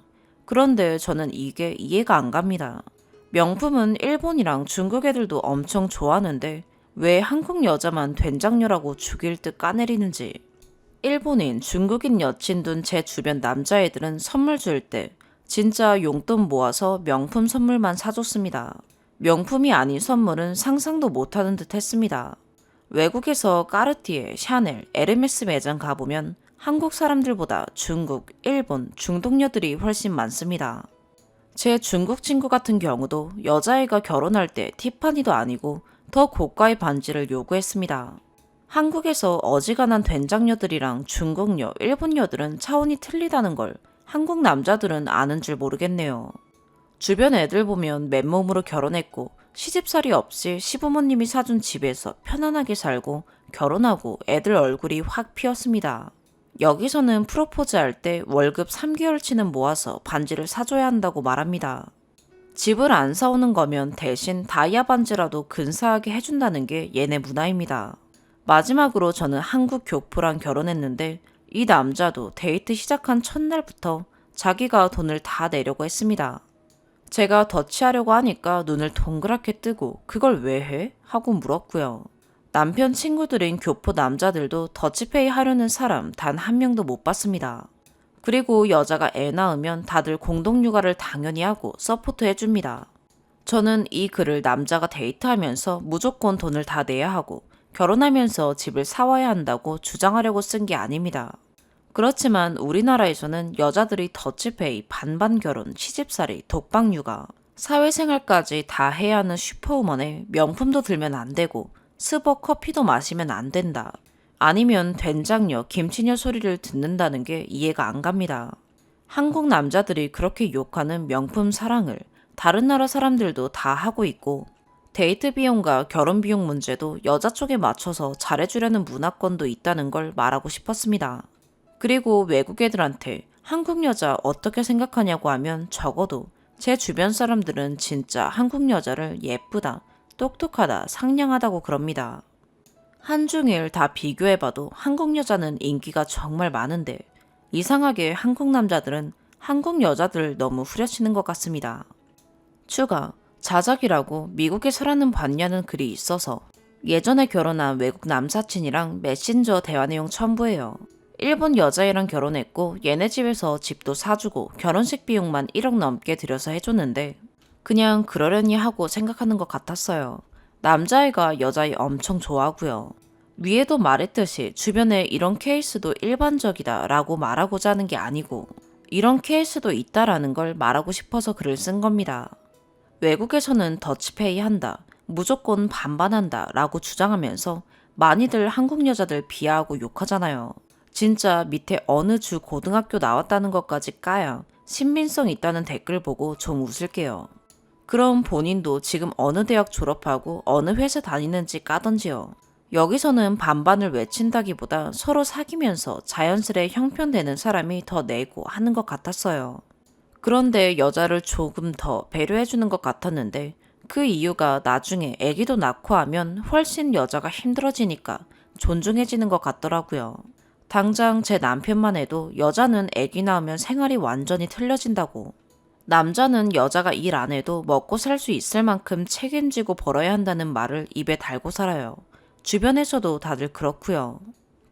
그런데 저는 이게 이해가 안 갑니다. 명품은 일본이랑 중국 애들도 엄청 좋아하는데 왜 한국 여자만 된장녀라고 죽일 듯 까내리는지. 일본인, 중국인 여친 둔 제 주변 남자애들은 선물 줄 때 진짜 용돈 모아서 명품 선물만 사줬습니다. 명품이 아닌 선물은 상상도 못하는 듯 했습니다. 외국에서 까르띠에, 샤넬, 에르메스 매장 가보면 한국 사람들보다 중국, 일본, 중동녀들이 훨씬 많습니다. 제 중국 친구 같은 경우도 여자애가 결혼할 때 티파니도 아니고 더 고가의 반지를 요구했습니다. 한국에서 어지간한 된장녀들이랑 중국녀, 일본녀들은 차원이 틀리다는 걸 한국 남자들은 아는 줄 모르겠네요. 주변 애들 보면 맨몸으로 결혼했고 시집살이 없이 시부모님이 사준 집에서 편안하게 살고 결혼하고 애들 얼굴이 확 피었습니다. 여기서는 프로포즈 할 때 월급 3개월치는 모아서 반지를 사줘야 한다고 말합니다. 집을 안 사오는 거면 대신 다이아 반지라도 근사하게 해준다는 게 얘네 문화입니다. 마지막으로 저는 한국 교포랑 결혼했는데 이 남자도 데이트 시작한 첫날부터 자기가 돈을 다 내려고 했습니다. 제가 더치하려고 하니까 눈을 동그랗게 뜨고 그걸 왜 해? 하고 물었고요. 남편 친구들인 교포 남자들도 더치페이 하려는 사람 단 한 명도 못 봤습니다. 그리고 여자가 애 낳으면 다들 공동육아를 당연히 하고 서포트 해줍니다. 저는 이 글을 남자가 데이트하면서 무조건 돈을 다 내야 하고 결혼하면서 집을 사와야 한다고 주장하려고 쓴 게 아닙니다. 그렇지만 우리나라에서는 여자들이 더치페이, 반반 결혼, 시집살이, 독박육아, 사회생활까지 다 해야 하는 슈퍼우먼에 명품도 들면 안 되고 스벅 커피도 마시면 안 된다. 아니면 된장녀, 김치녀 소리를 듣는다는 게 이해가 안 갑니다. 한국 남자들이 그렇게 욕하는 명품 사랑을 다른 나라 사람들도 다 하고 있고 데이트 비용과 결혼 비용 문제도 여자 쪽에 맞춰서 잘해주려는 문화권도 있다는 걸 말하고 싶었습니다. 그리고 외국 애들한테 한국 여자 어떻게 생각하냐고 하면 적어도 제 주변 사람들은 진짜 한국 여자를 예쁘다, 똑똑하다, 상냥하다고 그럽니다. 한중일 다 비교해봐도 한국 여자는 인기가 정말 많은데 이상하게 한국 남자들은 한국 여자들 너무 후려치는 것 같습니다. 추가, 자작이라고 미국에 살아는 봤냐는 글이 있어서 예전에 결혼한 외국 남사친이랑 메신저 대화 내용 첨부해요. 일본 여자애랑 결혼했고 얘네 집에서 집도 사주고 결혼식 비용만 1억 넘게 들여서 해줬는데 그냥 그러려니 하고 생각하는 것 같았어요. 남자애가 여자애 엄청 좋아하고요. 위에도 말했듯이 주변에 이런 케이스도 일반적이다 라고 말하고자 하는 게 아니고 이런 케이스도 있다라는 걸 말하고 싶어서 글을 쓴 겁니다. 외국에서는 더치페이 한다, 무조건 반반한다 라고 주장하면서 많이들 한국 여자들 비하하고 욕하잖아요. 진짜 밑에 어느 주 고등학교 나왔다는 것까지 까야 신빙성 있다는 댓글 보고 좀 웃을게요. 그럼 본인도 지금 어느 대학 졸업하고 어느 회사 다니는지 까던지요. 여기서는 반반을 외친다기보다 서로 사귀면서 자연스레 형편되는 사람이 더 내고 하는 것 같았어요. 그런데 여자를 조금 더 배려해주는 것 같았는데 그 이유가 나중에 아기도 낳고 하면 훨씬 여자가 힘들어지니까 존중해지는 것 같더라고요. 당장 제 남편만 해도 여자는 아기 낳으면 생활이 완전히 틀려진다고. 남자는 여자가 일 안 해도 먹고 살 수 있을 만큼 책임지고 벌어야 한다는 말을 입에 달고 살아요. 주변에서도 다들 그렇고요.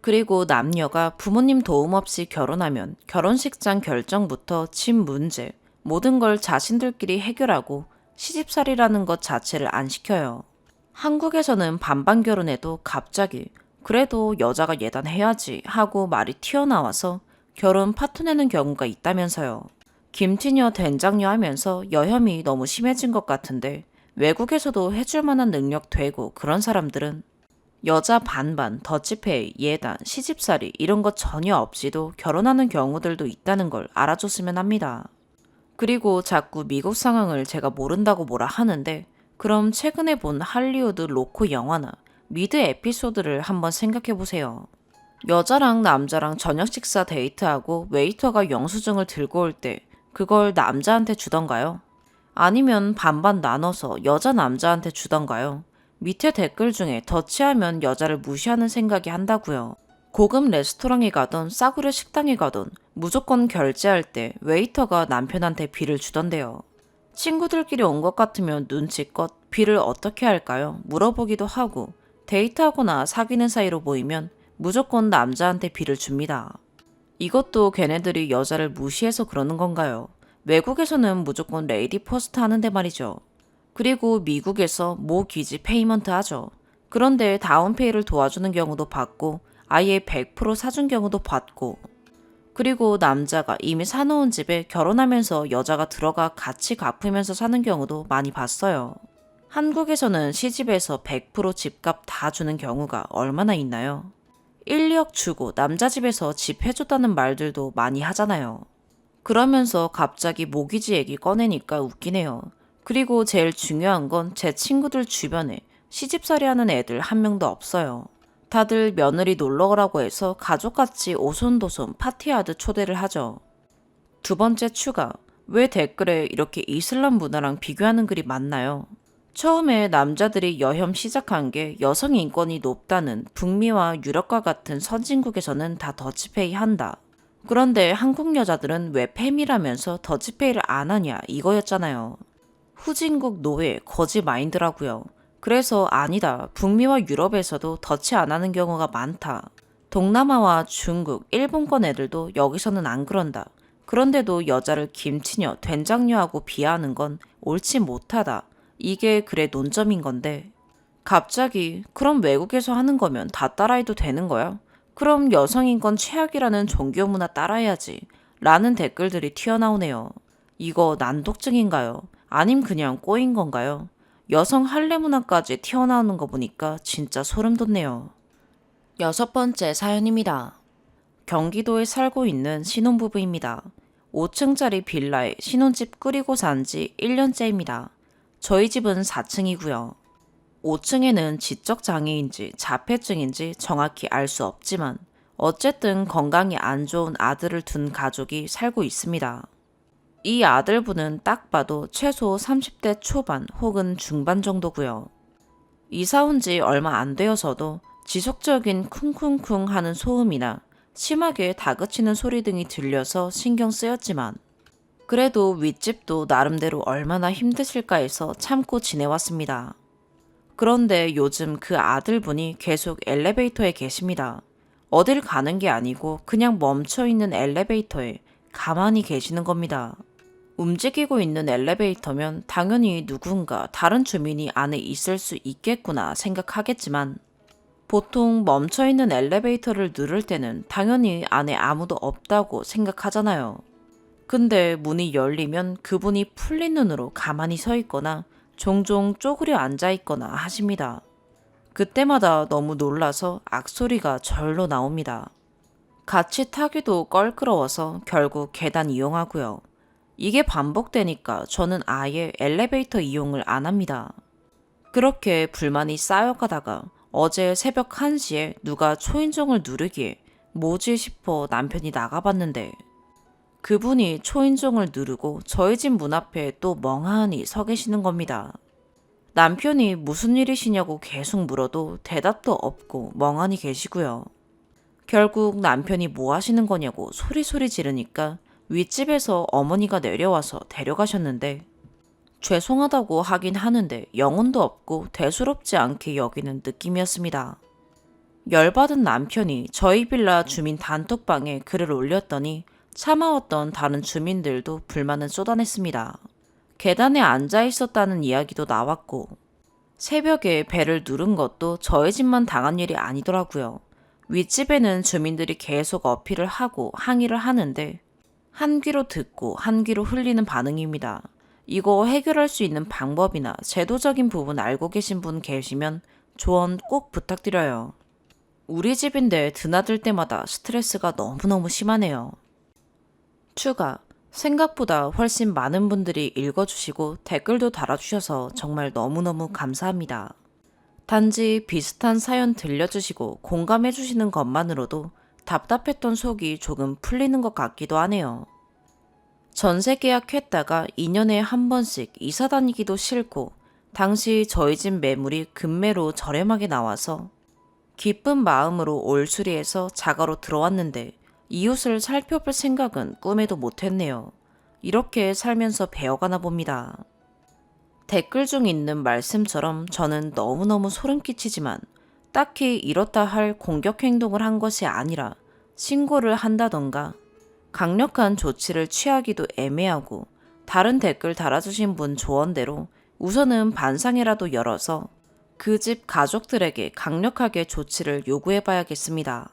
그리고 남녀가 부모님 도움 없이 결혼하면 결혼식장 결정부터 집 문제, 모든 걸 자신들끼리 해결하고 시집살이라는 것 자체를 안 시켜요. 한국에서는 반반 결혼해도 갑자기 그래도 여자가 예단해야지 하고 말이 튀어나와서 결혼 파토 내는 경우가 있다면서요. 김치녀 된장녀 하면서 여혐이 너무 심해진 것 같은데 외국에서도 해줄 만한 능력 되고 그런 사람들은 여자 반반, 더치페이, 예단, 시집살이 이런 것 전혀 없이도 결혼하는 경우들도 있다는 걸 알아줬으면 합니다. 그리고 자꾸 미국 상황을 제가 모른다고 뭐라 하는데 그럼 최근에 본 할리우드 로코 영화나 미드 에피소드를 한번 생각해보세요. 여자랑 남자랑 저녁 식사 데이트하고 웨이터가 영수증을 들고 올 때 그걸 남자한테 주던가요? 아니면 반반 나눠서 여자 남자한테 주던가요? 밑에 댓글 중에 더치하면 여자를 무시하는 생각이 한다고요. 고급 레스토랑에 가던 싸구려 식당에 가던 무조건 결제할 때 웨이터가 남편한테 비를 주던데요. 친구들끼리 온 것 같으면 눈치껏 비를 어떻게 할까요? 물어보기도 하고 데이트하거나 사귀는 사이로 보이면 무조건 남자한테 비를 줍니다. 이것도 걔네들이 여자를 무시해서 그러는 건가요? 외국에서는 무조건 레이디 퍼스트 하는데 말이죠. 그리고 미국에서 모기지 페이먼트 하죠. 그런데 다운페이를 도와주는 경우도 봤고 아예 100% 사준 경우도 봤고 그리고 남자가 이미 사놓은 집에 결혼하면서 여자가 들어가 같이 갚으면서 사는 경우도 많이 봤어요. 한국에서는 시집에서 100% 집값 다 주는 경우가 얼마나 있나요? 1, 2억 주고 남자 집에서 집 해줬다는 말들도 많이 하잖아요. 그러면서 갑자기 모기지 얘기 꺼내니까 웃기네요. 그리고 제일 중요한 건 제 친구들 주변에 시집살이 하는 애들 한 명도 없어요. 다들 며느리 놀러 오라고 해서 가족같이 오손도손 파티하듯 초대를 하죠. 두 번째 추가, 왜 댓글에 이렇게 이슬람 문화랑 비교하는 글이 많나요? 처음에 남자들이 여혐 시작한 게 여성 인권이 높다는 북미와 유럽과 같은 선진국에서는 다 더치페이 한다. 그런데 한국 여자들은 왜 팸이라면서 더치페이를 안 하냐 이거였잖아요. 후진국 노예 거지 마인드라고요. 그래서 아니다. 북미와 유럽에서도 더치 안 하는 경우가 많다. 동남아와 중국, 일본권 애들도 여기서는 안 그런다. 그런데도 여자를 김치녀, 된장녀하고 비하하는 건 옳지 못하다. 이게 그래 논점인 건데 갑자기 그럼 외국에서 하는 거면 다 따라해도 되는 거야? 그럼 여성인권 최악이라는 종교문화 따라해야지 라는 댓글들이 튀어나오네요. 이거 난독증인가요? 아님 그냥 꼬인 건가요? 여성 할례 문화까지 튀어나오는 거 보니까 진짜 소름 돋네요. 6번째 사연입니다. 경기도에 살고 있는 신혼부부입니다. 5층짜리 빌라에 신혼집 꾸리고 산 지 1년째입니다. 저희 집은 4층이고요. 5층에는 지적장애인지 자폐증인지 정확히 알 수 없지만 어쨌든 건강이 안 좋은 아들을 둔 가족이 살고 있습니다. 이 아들분은 딱 봐도 최소 30대 초반 혹은 중반 정도고요. 이사 온 지 얼마 안 되어서도 지속적인 쿵쿵쿵 하는 소음이나 심하게 다그치는 소리 등이 들려서 신경 쓰였지만 그래도 윗집도 나름대로 얼마나 힘드실까 해서 참고 지내왔습니다. 그런데 요즘 그 아들분이 계속 엘리베이터에 계십니다. 어딜 가는 게 아니고 그냥 멈춰있는 엘리베이터에 가만히 계시는 겁니다. 움직이고 있는 엘리베이터면 당연히 누군가 다른 주민이 안에 있을 수 있겠구나 생각하겠지만 보통 멈춰있는 엘리베이터를 누를 때는 당연히 안에 아무도 없다고 생각하잖아요. 근데 문이 열리면 그분이 풀린 눈으로 가만히 서 있거나 종종 쪼그려 앉아 있거나 하십니다. 그때마다 너무 놀라서 악소리가 절로 나옵니다. 같이 타기도 껄끄러워서 결국 계단 이용하고요. 이게 반복되니까 저는 아예 엘리베이터 이용을 안 합니다. 그렇게 불만이 쌓여가다가 어제 새벽 1시에 누가 초인종을 누르기에 뭐지 싶어 남편이 나가봤는데 그분이 초인종을 누르고 저희 집 문 앞에 또 멍하니 서 계시는 겁니다. 남편이 무슨 일이시냐고 계속 물어도 대답도 없고 멍하니 계시고요. 결국 남편이 뭐 하시는 거냐고 소리소리 지르니까 윗집에서 어머니가 내려와서 데려가셨는데 죄송하다고 하긴 하는데 영혼도 없고 대수롭지 않게 여기는 느낌이었습니다. 열받은 남편이 저희 빌라 주민 단톡방에 글을 올렸더니 참아왔던 다른 주민들도 불만을 쏟아냈습니다. 계단에 앉아 있었다는 이야기도 나왔고 새벽에 벨을 누른 것도 저희 집만 당한 일이 아니더라고요. 윗집에는 주민들이 계속 어필을 하고 항의를 하는데 한 귀로 듣고 한 귀로 흘리는 반응입니다. 이거 해결할 수 있는 방법이나 제도적인 부분 알고 계신 분 계시면 조언 꼭 부탁드려요. 우리 집인데 드나들 때마다 스트레스가 너무너무 심하네요. 추가. 생각보다 훨씬 많은 분들이 읽어주시고 댓글도 달아주셔서 정말 너무너무 감사합니다. 단지 비슷한 사연 들려주시고 공감해주시는 것만으로도 답답했던 속이 조금 풀리는 것 같기도 하네요. 전세 계약했다가 2년에 한 번씩 이사 다니기도 싫고 당시 저희 집 매물이 급매로 저렴하게 나와서 기쁜 마음으로 올 수리해서 자가로 들어왔는데 이웃을 살펴볼 생각은 꿈에도 못했네요. 이렇게 살면서 배워가나 봅니다. 댓글 중 있는 말씀처럼 저는 너무너무 소름 끼치지만 딱히 이렇다 할 공격 행동을 한 것이 아니라 신고를 한다던가 강력한 조치를 취하기도 애매하고 다른 댓글 달아주신 분 조언대로 우선은 반상회라도 열어서 그 집 가족들에게 강력하게 조치를 요구해봐야겠습니다.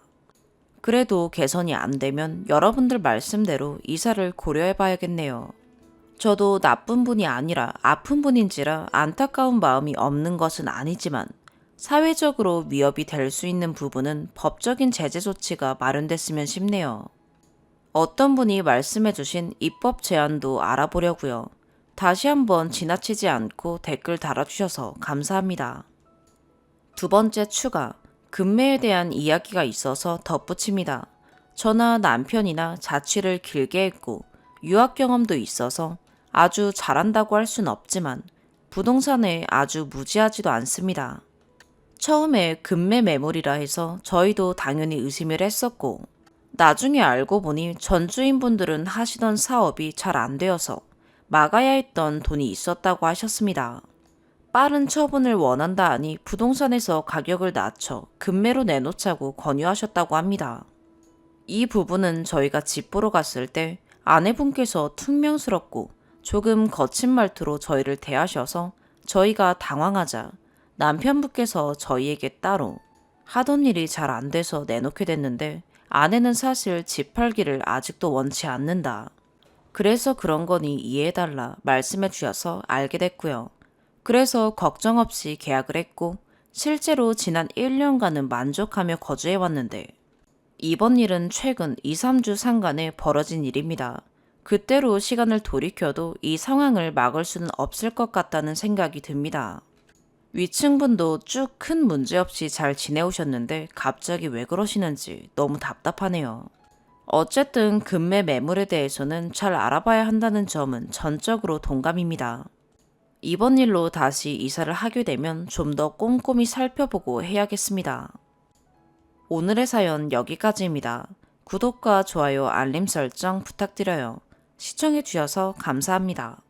그래도 개선이 안 되면 여러분들 말씀대로 이사를 고려해봐야겠네요. 저도 나쁜 분이 아니라 아픈 분인지라 안타까운 마음이 없는 것은 아니지만 사회적으로 위협이 될 수 있는 부분은 법적인 제재 조치가 마련됐으면 싶네요. 어떤 분이 말씀해주신 입법 제안도 알아보려고요. 다시 한번 지나치지 않고 댓글 달아주셔서 감사합니다. 2번째 추가. 금매에 대한 이야기가 있어서 덧붙입니다. 저나 남편이나 자취를 길게 했고 유학 경험도 있어서 아주 잘한다고 할 순 없지만 부동산에 아주 무지하지도 않습니다. 처음에 금매 매물이라 해서 저희도 당연히 의심을 했었고, 나중에 알고 보니 전주인분들은 하시던 사업이 잘 안 되어서 막아야 했던 돈이 있었다고 하셨습니다. 빠른 처분을 원한다 하니 부동산에서 가격을 낮춰 금매로 내놓자고 권유하셨다고 합니다. 이 부분은 저희가 집 보러 갔을 때 아내분께서 퉁명스럽고 조금 거친 말투로 저희를 대하셔서 저희가 당황하자 남편분께서 저희에게 따로 하던 일이 잘 안 돼서 내놓게 됐는데 아내는 사실 집 팔기를 아직도 원치 않는다. 그래서 그런 거니 이해해달라 말씀해 주셔서 알게 됐고요. 그래서 걱정 없이 계약을 했고 실제로 지난 1년간은 만족하며 거주해 왔는데 이번 일은 최근 2, 3주 상간에 벌어진 일입니다. 그때로 시간을 돌이켜도 이 상황을 막을 수는 없을 것 같다는 생각이 듭니다. 위층분도 쭉 큰 문제 없이 잘 지내오셨는데 갑자기 왜 그러시는지 너무 답답하네요. 어쨌든 금매 매물에 대해서는 잘 알아봐야 한다는 점은 전적으로 동감입니다. 이번 일로 다시 이사를 하게 되면 좀 더 꼼꼼히 살펴보고 해야겠습니다. 오늘의 사연 여기까지입니다. 구독과 좋아요, 알림 설정 부탁드려요. 시청해주셔서 감사합니다.